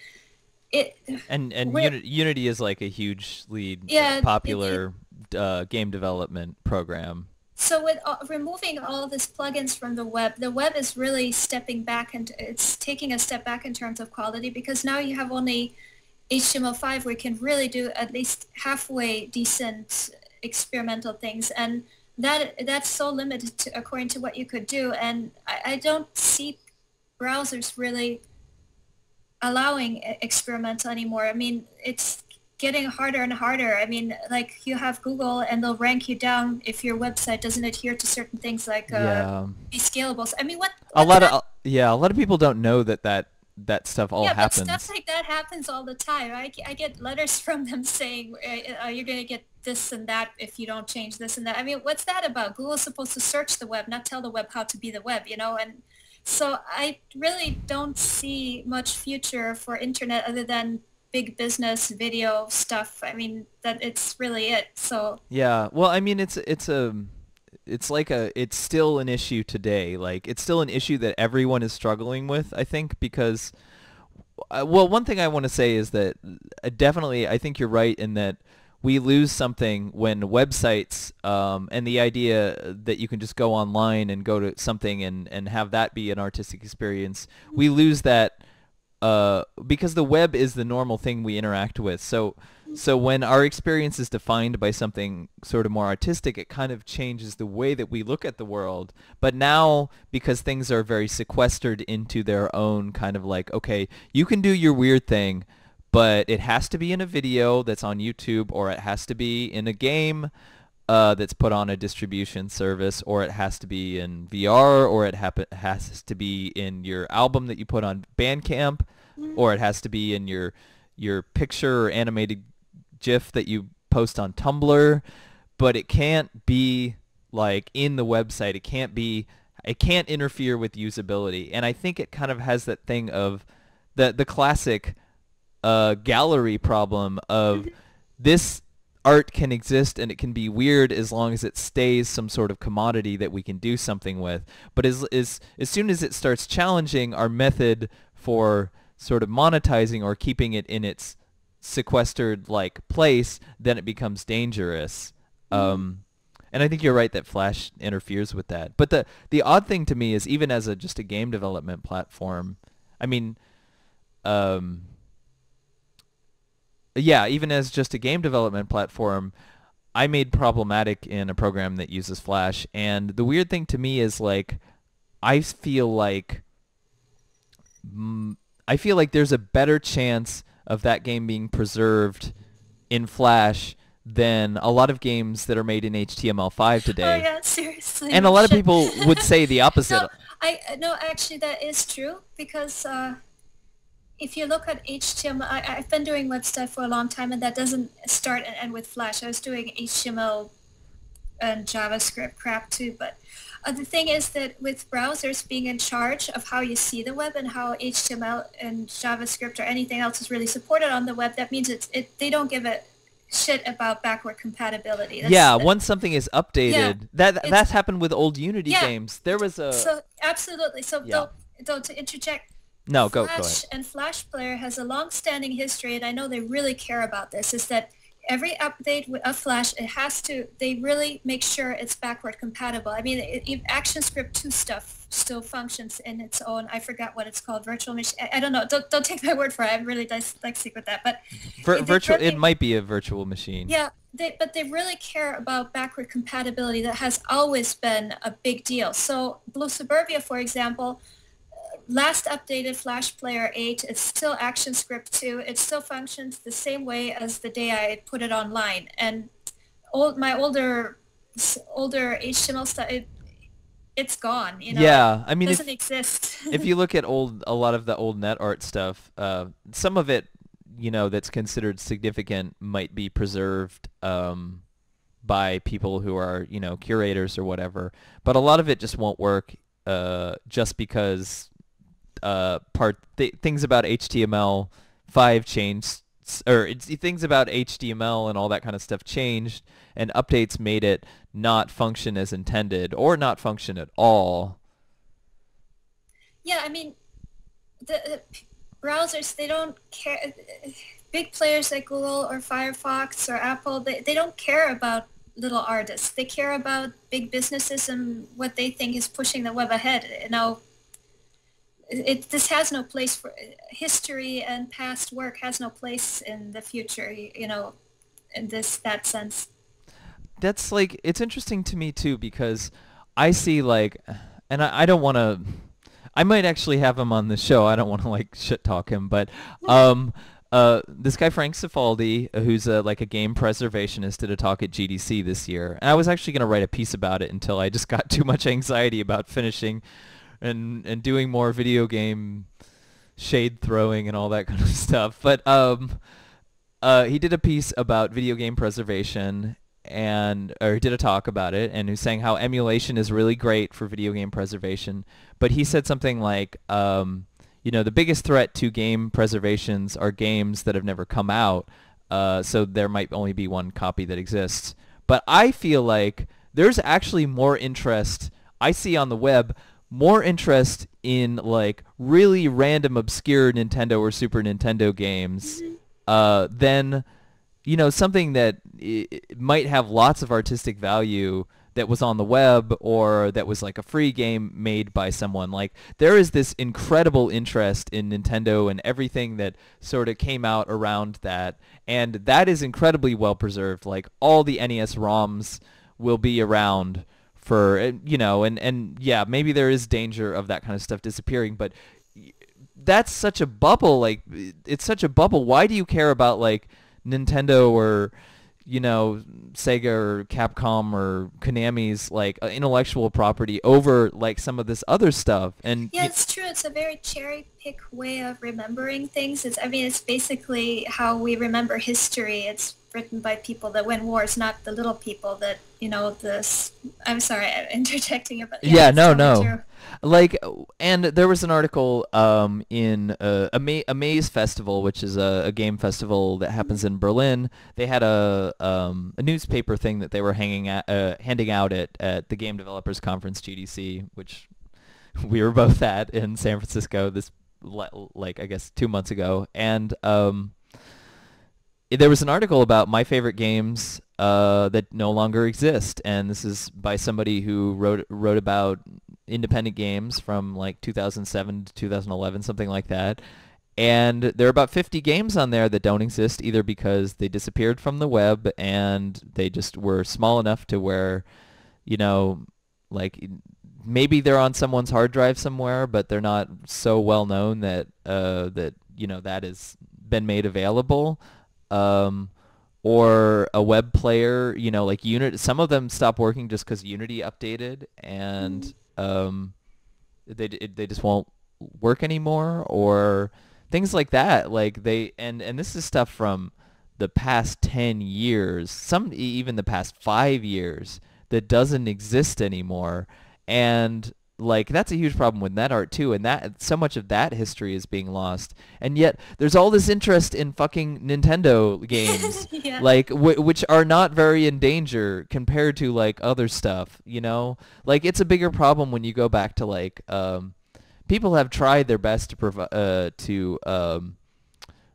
it. And We're, Unity is like a hugely yeah, popular game development program. so with removing all of these plugins from the web is really stepping back, and it's taking a step back in terms of quality, because now you have only HTML5 where you can really do at least halfway decent experimental things, and that's so limited to, according to what you could do, and I don't see browsers really allowing experimental anymore. I mean, it's getting harder and harder. I mean, like you have Google and they'll rank you down if your website doesn't adhere to certain things like Yeah. be scalable. I mean, A what's lot that? of yeah, a lot of people don't know that stuff all Yeah, but stuff happens. like that happens all the time. I get letters from them saying you're going to get this and that if you don't change this and that. I mean, what's that about? Google's supposed to search the web, not tell the web how to be the web, And so I really don't see much future for internet other than big business video stuff. I mean, that it's really it. So Yeah. Well, I mean, it's still an issue today. Like it's still an issue that everyone is struggling with, I think, because well, one thing I want to say is that definitely I think you're right in that we lose something when websites and the idea that you can just go online and go to something and have that be an artistic experience, we lose that because the web is the normal thing we interact with. So when our experience is defined by something sort of more artistic, it kind of changes the way that we look at the world. But now, because things are very sequestered into their own kind of like, okay, you can do your weird thing, but it has to be in a video that's on YouTube, or it has to be in a game that's put on a distribution service, or it has to be in VR, or it has to be in your album that you put on Bandcamp, or it has to be in your picture or animated GIF that you post on Tumblr, but it can't be like in the website. It can't interfere with usability. And I think it kind of has that thing of the classic gallery problem of this art can exist and it can be weird as long as it stays some sort of commodity that we can do something with. But as soon as it starts challenging our method for sort of monetizing or keeping it in its sequestered like place, then it becomes dangerous. And I think you're right that Flash interferes with that. But the odd thing to me is, even as just a game development platform, I mean, yeah, even as just a game development platform, I made Problematic in a program that uses Flash, and the weird thing to me is like I feel like I feel like there's a better chance of that game being preserved in Flash than a lot of games that are made in HTML5 oh today. yeah, seriously, And a no lot of shit. people would say the opposite. No, no, actually that is true, because if you look at HTML, I've been doing web stuff for a long time, and that doesn't start and end with Flash. I was doing HTML and JavaScript crap too, but the thing is that with browsers being in charge of how you see the web and how HTML and JavaScript or anything else is really supported on the web, that means they don't give a shit about backward compatibility. Yeah, once something is Yeah, updated, that's happened with old Unity yeah. games. There was a So absolutely. So yeah. though to interject, No, go ahead. Flash and Flash Player has a long-standing history, and I know they really care about this, is that every update of Flash, they really make sure it's backward compatible. I mean, ActionScript 2 stuff still functions in its own, I forgot what it's called, virtual machine. I don't know. Don't take my word for it. I'm really dyslexic with that. But It might be a virtual machine. yeah, but they really care about backward compatibility. That has always been a big deal. So Blue Suburbia, for example, last updated Flash Player 8, it's still Actionscript 2. It still functions the same way as the day I put it online. And my older HTML stuff, it's gone. Yeah, I It mean, doesn't exist. if you look at a lot of the old net art stuff, some of it, that's considered significant might be preserved by people who are, curators or whatever. But a lot of it just won't work just because things about HTML5 changed, or things about HTML and all that kind of stuff changed, and updates made it not function as intended or not function at all. Yeah, I mean, the browsers, they don't care. Big players like Google or Firefox or Apple, they don't care about little artists. They care about big businesses and what they think is pushing the web ahead. This has no place for history, and past work has no place in the future, in that sense. That's like, it's interesting to me too, because I see like, and I don't want to, I might actually have him on the show. I don't want to like shit talk him, but this guy Frank Cifaldi, who's like a game preservationist, did a talk at GDC this year. And I was actually going to write a piece about it until I just got too much anxiety about finishing and doing more video game shade throwing and all that kind of stuff. But he did a piece about video game preservation, or he did a talk about it, and who's saying how emulation is really great for video game preservation. But he said something like, the biggest threat to game preservations are games that have never come out, so there might only be one copy that exists. But I feel like there's actually more interest, I see on the web, more interest in like really random obscure Nintendo or Super Nintendo games than something that might have lots of artistic value that was on the web, or that was like a free game made by someone. Like, there is this incredible interest in Nintendo and everything that sort of came out around that, and that is incredibly well preserved. Like, all the NES ROMs will be around for, and yeah, maybe there is danger of that kind of stuff disappearing, but that's such a bubble. Like, it's such a bubble. Why do you care about like Nintendo or Sega or Capcom or Konami's like intellectual property over like some of this other stuff? And yeah, it's true. It's a very cherry pick way of remembering things. It's basically how we remember history. It's written by people that win wars, not the little people that I'm sorry, I'm interjecting, but yeah, no, true. Like, and there was an article in a Maze Festival, which is a game festival that happens in Berlin. They had a newspaper thing that they were handing out at the Game Developers Conference, GDC, which we were both at in San Francisco like I guess 2 months ago. And there was an article about my favorite games that no longer exist, and this is by somebody who wrote about independent games from like 2007 to 2011, something like that. And there are about 50 games on there that don't exist, either because they disappeared from the web and they just were small enough to where, like maybe they're on someone's hard drive somewhere, but they're not so well known that that has been made available. Or a web player, like Unity. Some of them stopped working just because Unity updated, and they just won't work anymore, or things like that. Like and this is stuff from the past 10 years, some even the past 5 years, that doesn't exist anymore. And like, that's a huge problem with net art too, and that so much of that history is being lost. And yet there's all this interest in fucking Nintendo games, yeah. like which are not very in danger compared to like other stuff. Like, it's a bigger problem when you go back to like people have tried their best to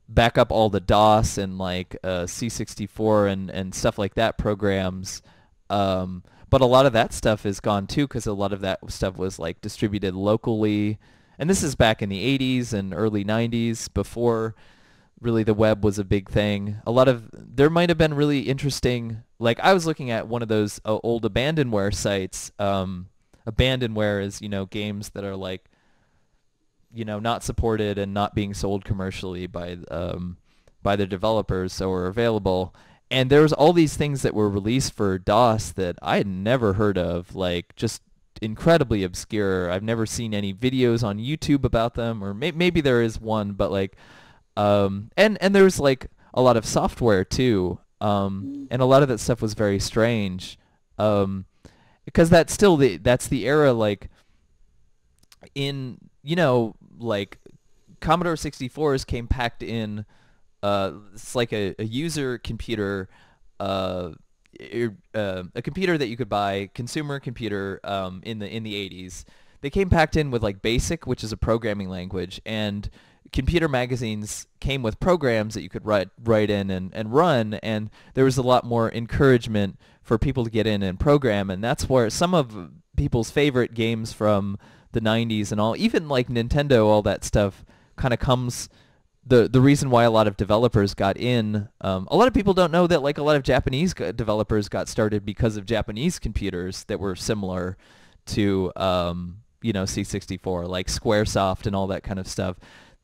back up all the DOS and like C64 and stuff like that programs. But a lot of that stuff is gone too, because a lot of that stuff was like distributed locally. And this is back in the 80s and early 90s, before really the web was a big thing. There might have been really interesting, like I was looking at one of those old abandonware sites. Abandonware is, games that are like not supported and not being sold commercially by the developers, so were available. And there was all these things that were released for DOS that I had never heard of, like just incredibly obscure. I've never seen any videos on YouTube about them, or maybe there is one, but like, and there's like a lot of software too, and a lot of that stuff was very strange, because that's the era, like in like Commodore 64s came packed in. It's like a user computer, a computer that you could buy, consumer computer, in the 80s. They came packed in with like BASIC, which is a programming language, and computer magazines came with programs that you could write in and run, and there was a lot more encouragement for people to get in and program, and that's where some of people's favorite games from the 90s and all, even like Nintendo, all that stuff kind of comes. The reason why a lot of developers got in, a lot of people don't know that like a lot of Japanese developers got started because of Japanese computers that were similar to C64, like Squaresoft and all that kind of stuff.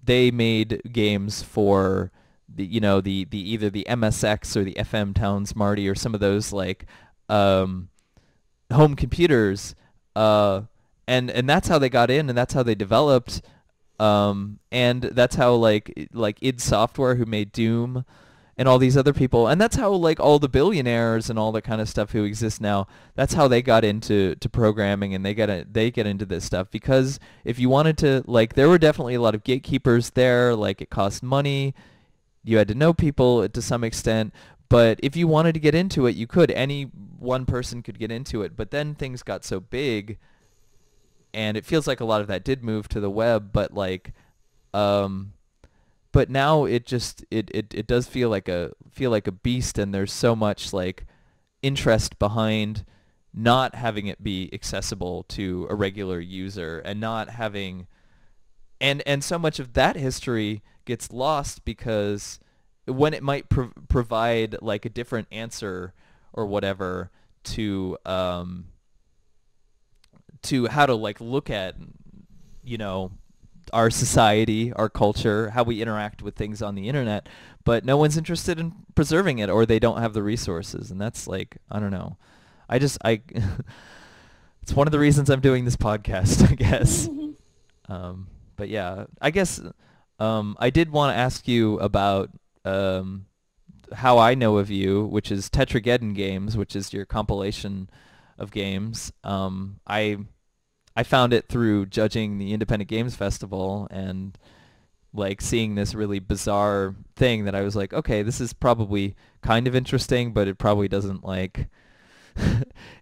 They made games for the either the MSX or the FM Town Smarty or some of those like home computers, and that's how they got in, and that's how they developed. And that's how like id Software, who made Doom, and all these other people, and that's how like all the billionaires and all that kind of stuff who exist now, that's how they got into programming, and they get into this stuff because if you wanted to, like, there were definitely a lot of gatekeepers there, like it cost money, you had to know people to some extent, but if you wanted to get into it, you could. Any one person could get into it, but then things got so big. And it feels like a lot of that did move to the web, but like, but now it does feel like a beast, and there's so much like interest behind not having it be accessible to a regular user, and not having, and so much of that history gets lost because when it might provide like a different answer or whatever to how to like look at our society, our culture, how we interact with things on the internet, but no one's interested in preserving it, or they don't have the resources, and that's like, I don't know. It's one of the reasons I'm doing this podcast, I guess. But yeah, I guess I did want to ask you about how I know of you, which is Tetrageddon Games, which is your compilation of games. I found it through judging the Independent Games Festival and like seeing this really bizarre thing that I was like, okay, this is probably kind of interesting, but it probably doesn't like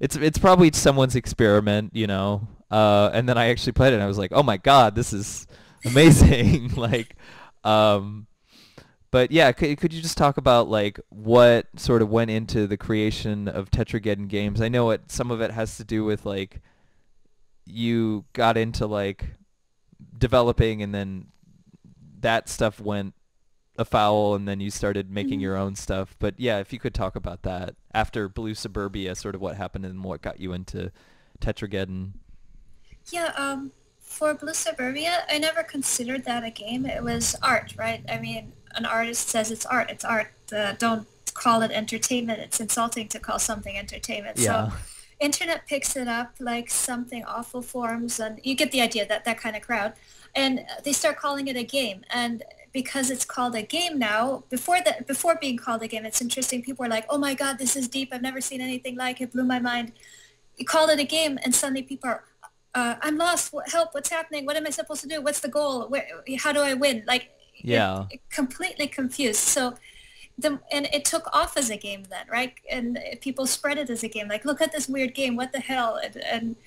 it's probably someone's experiment, and then I actually played it and I was like, oh my God, this is amazing. Like, but yeah, could you just talk about like what sort of went into the creation of Tetrageddon Games? I know some of it has to do with like you got into like developing, and then that stuff went afoul, and then you started making your own stuff. But yeah, if you could talk about that after Blue Suburbia, sort of what happened and what got you into Tetrageddon. Yeah, for Blue Suburbia, I never considered that a game. It was art, right? I mean, an artist says it's art. It's art. Don't call it entertainment. It's insulting to call something entertainment. Yeah. So internet picks it up like something awful forms, and you get the idea, that kind of crowd, and they start calling it a game. And because it's called a game now, before being called a game, it's interesting. People are like, oh my God, this is deep. I've never seen anything like it. Blew my mind. You call it a game, and suddenly people are, I'm lost. Help! What's happening? What am I supposed to do? What's the goal? How do I win? Like, yeah, completely confused. So. And it took off as a game then, right? And people spread it as a game. Like, look at this weird game. What the hell? And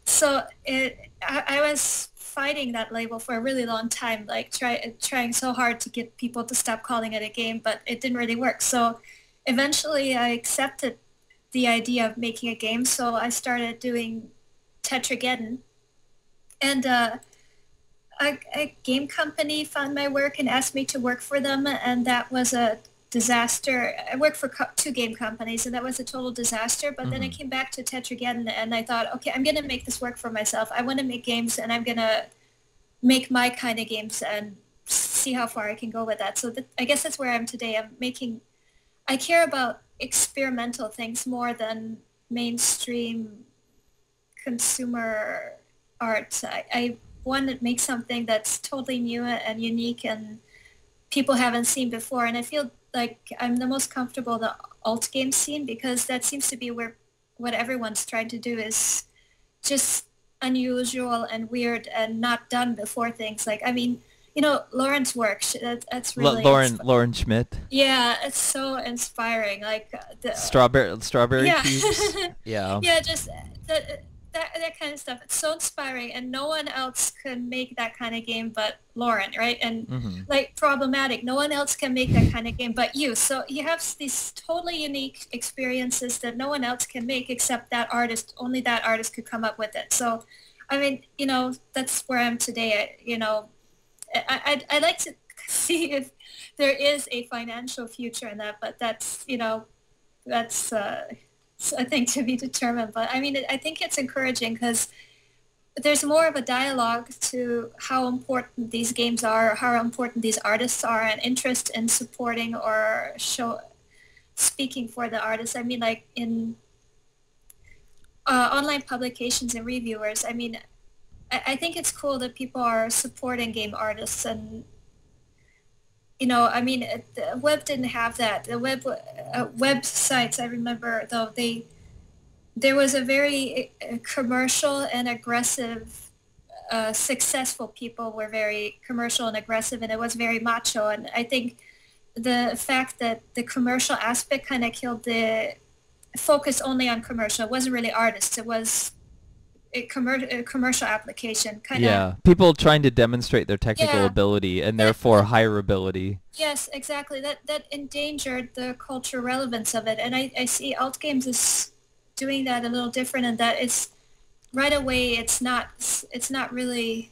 so I was fighting that label for a really long time, like trying so hard to get people to stop calling it a game, but it didn't really work. So eventually I accepted the idea of making a game. So I started doing Tetrageddon. And a game company found my work and asked me to work for them, and that was a disaster. I worked for two game companies, and that was a total disaster. But then I came back to Tetrageddon, and I thought, okay, I'm going to make this work for myself. I want to make games, and I'm going to make my kind of games and see how far I can go with that. So I guess that's where I am today. I care about experimental things more than mainstream consumer art. I want to make something that's totally new and unique and people haven't seen before. And I feel like I'm the most comfortable in the alt game scene because that seems to be where what everyone's trying to do is just unusual and weird and not done before things. Like, I mean, Lauren's work, that's really Lauren Schmidt. Yeah, it's so inspiring. Like the Strawberry yeah, cubes. Yeah. yeah, just that kind of stuff. It's so inspiring, and no one else can make that kind of game but Lauren, right? And like problematic, no one else can make that kind of game but you. So you have these totally unique experiences that no one else can make except that artist. Only that artist could come up with it. So, I mean, that's where I am today. I'd like to see if there is a financial future in that, but that's I think to be determined. But I mean, I think it's encouraging because there's more of a dialogue to how important these games are, or how important these artists are, and interest in supporting or speaking for the artists. I mean, like in online publications and reviewers, I mean, I think it's cool that people are supporting game artists and, I mean, the web didn't have that. The websites, I remember, though, there was a very commercial and aggressive, successful people were very commercial and aggressive, and it was very macho. And I think the fact that the commercial aspect kind of killed the focus only on commercial. It wasn't really artists. It was a commercial application kind of. Yeah, people trying to demonstrate their technical ability and therefore hireability. Yes, exactly. That endangered the cultural relevance of it, and I see alt games as doing that a little different, and that it's right away it's not really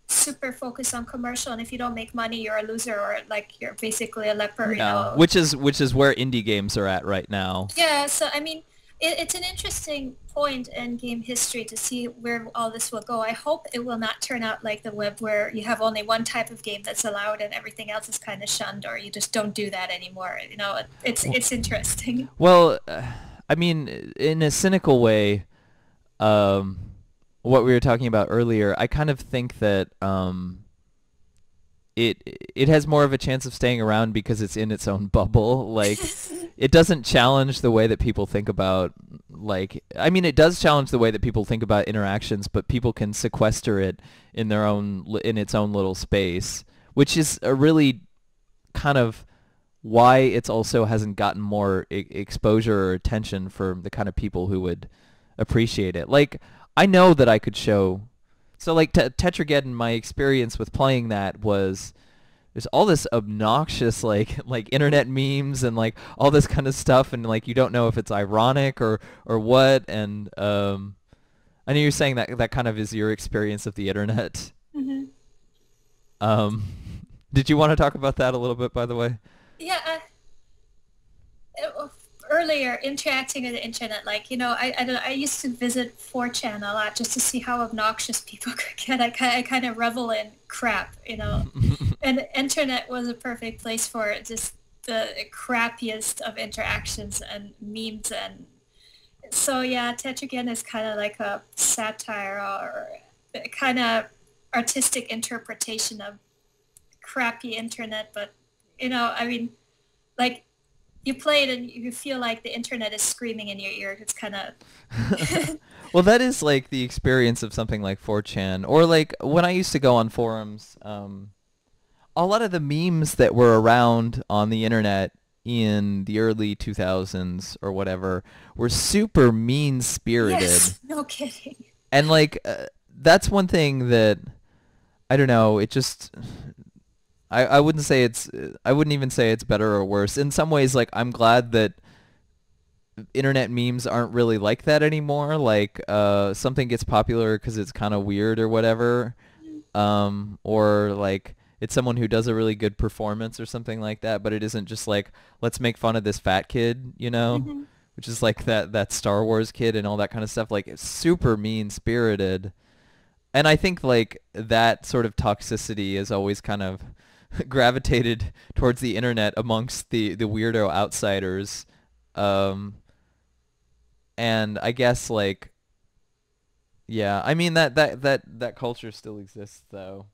super focused on commercial, and if you don't make money you're a loser, or like you're basically a leper. Which is where indie games are at right now. Yeah, so I mean, it's an interesting point in game history to see where all this will go. I hope it will not turn out like the web, where you have only one type of game that's allowed and everything else is kind of shunned, or you just don't do that anymore. It's interesting. Well, I mean, in a cynical way, what we were talking about earlier, I kind of think that it has more of a chance of staying around because it's in its own bubble. Like, it doesn't challenge the way that people think about, like, I mean, it does challenge the way that people think about interactions, but people can sequester it in its own little space, which is a really kind of why it's also hasn't gotten more exposure or attention for the kind of people who would appreciate it. Like, I know that I could show, so like Tetrageddon, my experience with playing that was there's all this obnoxious like internet memes and like all this kind of stuff, and like you don't know if it's ironic or what. And I know you're saying that kind of is your experience of the internet. Mm-hmm. Did you want to talk about that a little bit, by the way? Yeah. Earlier, interacting with the internet, like, I used to visit 4chan a lot just to see how obnoxious people could get. I kind of revel in crap, and the internet was a perfect place for it, just the crappiest of interactions and memes. And so, yeah, Tetragen is kind of like a satire or kind of artistic interpretation of crappy internet. But, I mean, like, you play it and you feel like the internet is screaming in your ear. It's kind of... Well, that is like the experience of something like 4chan. Or like when I used to go on forums, a lot of the memes that were around on the internet in the early 2000s or whatever were super mean-spirited. Yes, no kidding. And like that's one thing that, I don't know, it just... I wouldn't even say it's better or worse. In some ways, like, I'm glad that internet memes aren't really like that anymore. Like, something gets popular because it's kind of weird or whatever, or like it's someone who does a really good performance or something like that. But it isn't just like, let's make fun of this fat kid, Mm-hmm. which is like that Star Wars kid and all that kind of stuff. Like, it's super mean spirited. And I think like that sort of toxicity is always kind of gravitated towards the internet amongst the weirdo outsiders. Um, and I guess like yeah, I mean that culture still exists though.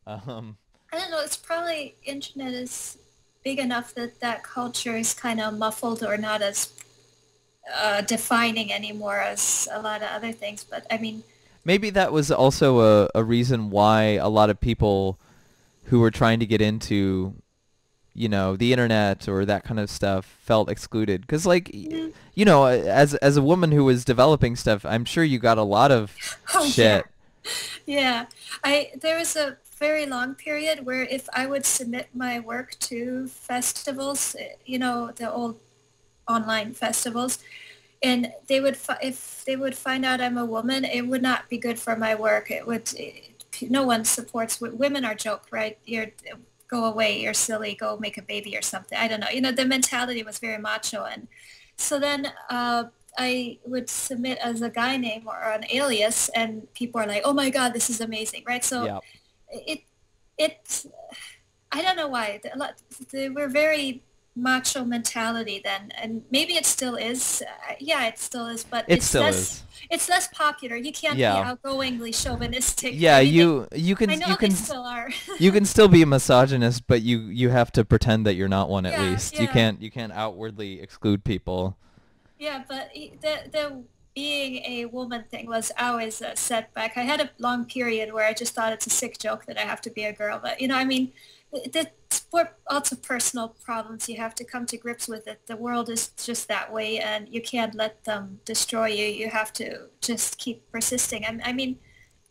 Um, I don't know. It's probably internet is big enough that that culture is kind of muffled or not as defining anymore as a lot of other things. But I mean, maybe that was also a reason why a lot of people who were trying to get into, you know, the internet or that kind of stuff felt excluded. Because, like, mm, you know, as a woman who was developing stuff, I'm sure you got a lot of oh yeah, shit. yeah. I there was a very long period where if I would submit my work to festivals, you know, the old online festivals, and they would if they would find out I'm a woman, it would not be good for my work. No one supports women are joke, right? You're go away, you're silly, go make a baby or something. I don't know. You know, the mentality was very macho, and so then I would submit as a guy name or an alias, and people are like, "Oh my God, this is amazing!" Right? So Yeah. it it I don't know why they were very macho mentality then, and maybe it still is. Yeah, it still is, but It still is. it's less popular. You can't be Yeah. outgoingly chauvinistic. Yeah, I mean, you I know they can still are. you can still be a misogynist, but you have to pretend that you're not one at Yeah, least. yeah. You can't outwardly exclude people. Yeah, but the being a woman thing was always a setback. I had a long period where I just thought it's a sick joke that I have to be a girl. But, you know, I mean, that's lots of personal problems you have to come to grips with it. The world is just that way, and you can't let them destroy you. You have to just keep persisting. I mean,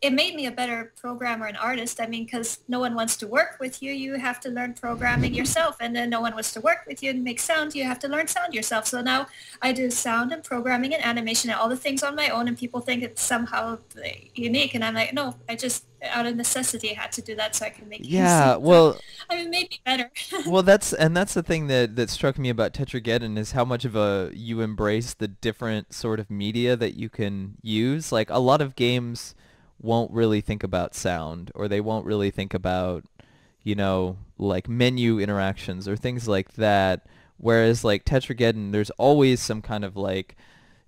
it made me a better programmer and artist. I mean, because no one wants to work with you. You have to learn programming yourself. And then no one wants to work with you and make sound. You have to learn sound yourself. So now I do sound and programming and animation and all the things on my own. And people think it's somehow unique. And I'm like, no, I just out of necessity had to do that so I can make Yeah, music. So, well, I mean, maybe better. well, that's the thing that struck me about Tetrageddon is how much of a you embrace the different sort of media that you can use. Like a lot of games won't really think about sound, or they won't really think about, you know, like menu interactions or things like that. Whereas like Tetrageddon, there's always some kind of like,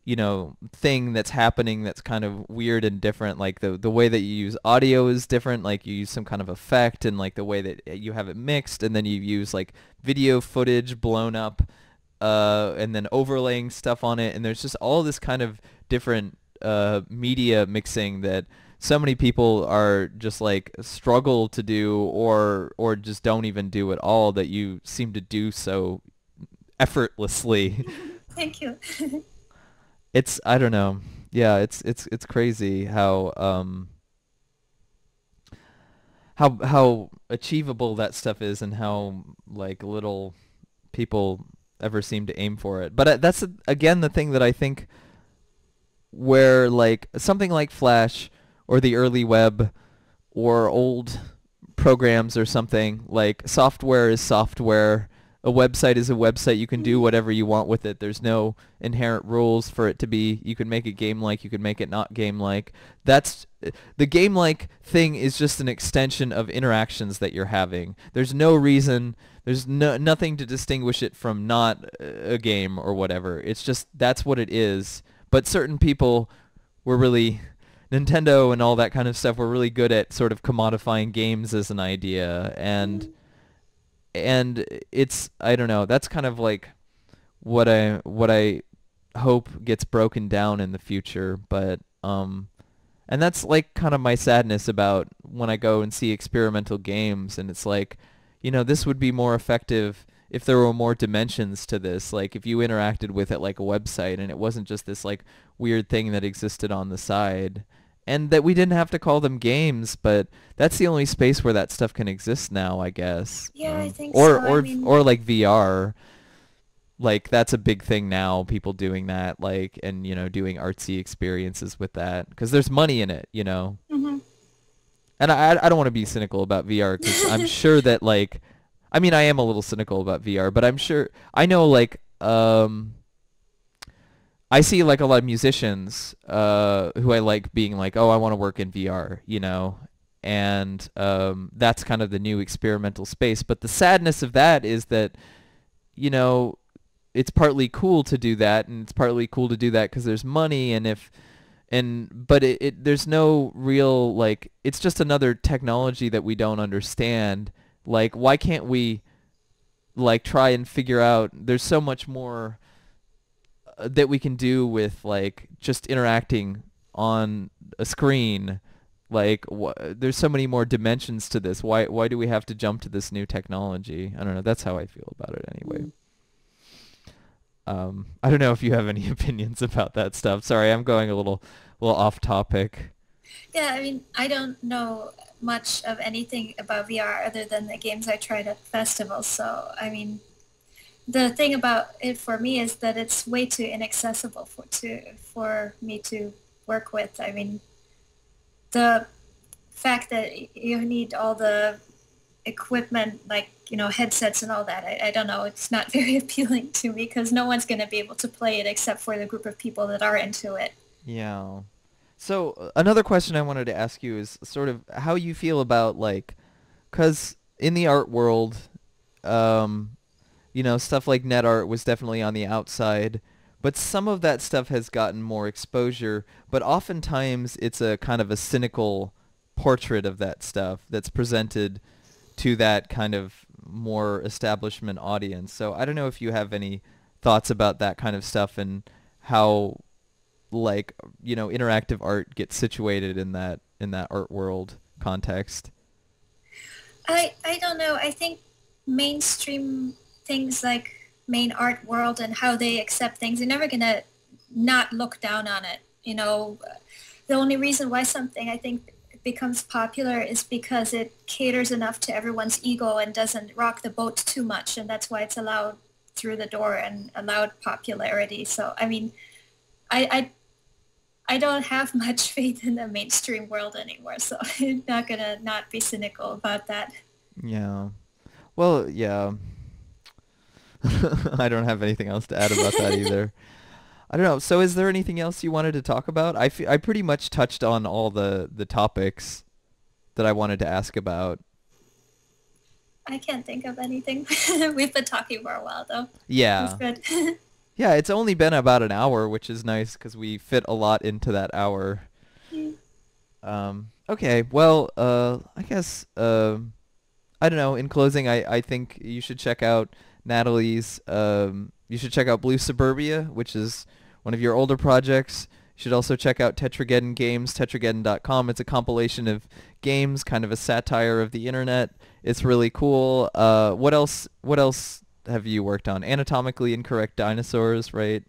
you know, thing that's happening that's kind of weird and different. Like the way that you use audio is different. Like you use some kind of effect, and like the way that you have it mixed, and then you use like video footage blown up, and then overlaying stuff on it. And there's just all this kind of different media mixing that so many people are just like struggle to do, or just don't even do at all, that you seem to do so effortlessly. Thank you. It's I don't know. Yeah, it's crazy how achievable that stuff is, and how like little people ever seem to aim for it. But that's again the thing that I think, where like something like Flash or the early web or old programs or something, like software is software. A website is a website. You can do whatever you want with it. There's no inherent rules for it to be. You can make it game-like. You can make it not game-like. That's the game-like thing is just an extension of interactions that you're having. There's no reason. There's nothing to distinguish it from not a game or whatever. It's just that's what it is. But certain people were really Nintendo and all that kind of stuff were really good at sort of commodifying games as an idea, and it's I don't know, that's kind of like what I hope gets broken down in the future. But and that's like kind of my sadness about when I go and see experimental games, and it's like, you know, this would be more effective if there were more dimensions to this, like if you interacted with it like a website and it wasn't just this like weird thing that existed on the side, and that we didn't have to call them games. But that's the only space where that stuff can exist now, I guess. Yeah, I think Or so. I mean, or like VR, like that's a big thing now, people doing that, like, and you know, doing artsy experiences with that because there's money in it, you know. mhm. And I don't want to be cynical about VR because I'm sure that like, I mean, I am a little cynical about VR, but I'm sure I know like I see like a lot of musicians who I like being like, oh, I want to work in VR, you know, and that's kind of the new experimental space. But the sadness of that is that, you know, it's partly cool to do that, and it's partly cool to do that because there's money, and if and but there's no real like it's just another technology that we don't understand. Like, why can't we like try and figure out? There's so much more that we can do with like just interacting on a screen. Like there's so many more dimensions to this. Why do we have to jump to this new technology? I don't know. That's how I feel about it anyway. I don't know if you have any opinions about that stuff. Sorry, I'm going a little off topic. Yeah, I mean, I don't know much of anything about VR other than the games I tried at festivals. So, I mean, the thing about it for me is that it's way too inaccessible for me to work with. I mean, the fact that you need all the equipment, like, you know, headsets and all that, I don't know, it's not very appealing to me because no one's going to be able to play it except for the group of people that are into it. Yeah. So another question I wanted to ask you is sort of how you feel about like, because in the art world, you know, stuff like net art was definitely on the outside, but some of that stuff has gotten more exposure, but oftentimes it's a kind of a cynical portrait of that stuff that's presented to that kind of more establishment audience. So I don't know if you have any thoughts about that kind of stuff and how like, you know, interactive art gets situated in that art world context. I don't know. I think mainstream things like main art world and how they accept things, they're never going to not look down on it. You know, the only reason why something I think becomes popular is because it caters enough to everyone's ego and doesn't rock the boat too much. And that's why it's allowed through the door and allowed popularity. So, I mean, I don't have much faith in the mainstream world anymore. So I'm not going to not be cynical about that. Yeah. Well, yeah. I don't have anything else to add about that either. I don't know. So is there anything else you wanted to talk about? I pretty much touched on all the topics that I wanted to ask about. I can't think of anything. We've been talking for a while, though. That's Yeah. good. Yeah, it's only been about an hour, which is nice because we fit a lot into that hour. Okay, well, I guess, I don't know. In closing, I think you should check out Natalie's, you should check out Blue Suburbia, which is one of your older projects. You should also check out Tetrageddon Games, tetrageddon.com. It's a compilation of games, kind of a satire of the internet. It's really cool. What else have you worked on? Anatomically Incorrect Dinosaurs, right?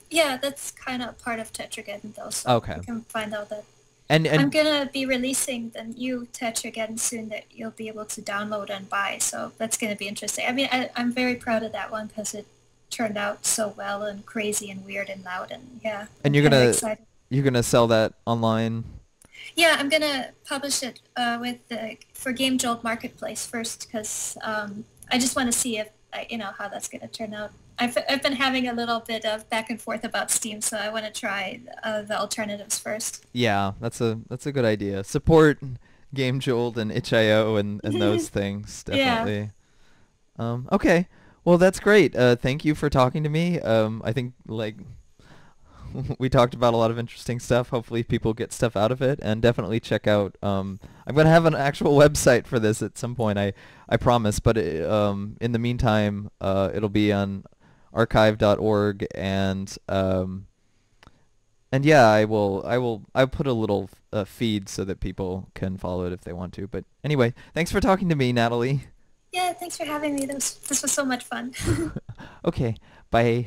Yeah, that's kind of part of Tetrageddon, though, so Okay. you can find out that. And I'm going to be releasing the new Tetrageddon soon that you'll be able to download and buy, so that's going to be interesting. I mean, I'm very proud of that one because it turned out so well and crazy and weird and loud, and yeah, and I'm kind of excited. you're gonna sell that online? Yeah, I'm going to publish it for Game Jolt Marketplace first because I just want to see if, you know, how that's going to turn out. I've been having a little bit of back and forth about Steam, so I want to try the alternatives first. Yeah, that's a good idea. Support Game Jolt and itch.io and those things definitely. Okay, well that's great. Thank you for talking to me. I think like we talked about a lot of interesting stuff. Hopefully people get stuff out of it, and definitely check out. I'm gonna have an actual website for this at some point. I promise. But in the meantime, it'll be on archive.org, and yeah, I'll put a little feed so that people can follow it if they want to. But anyway, thanks for talking to me, Natalie. Yeah, thanks for having me. This was so much fun. Okay, bye.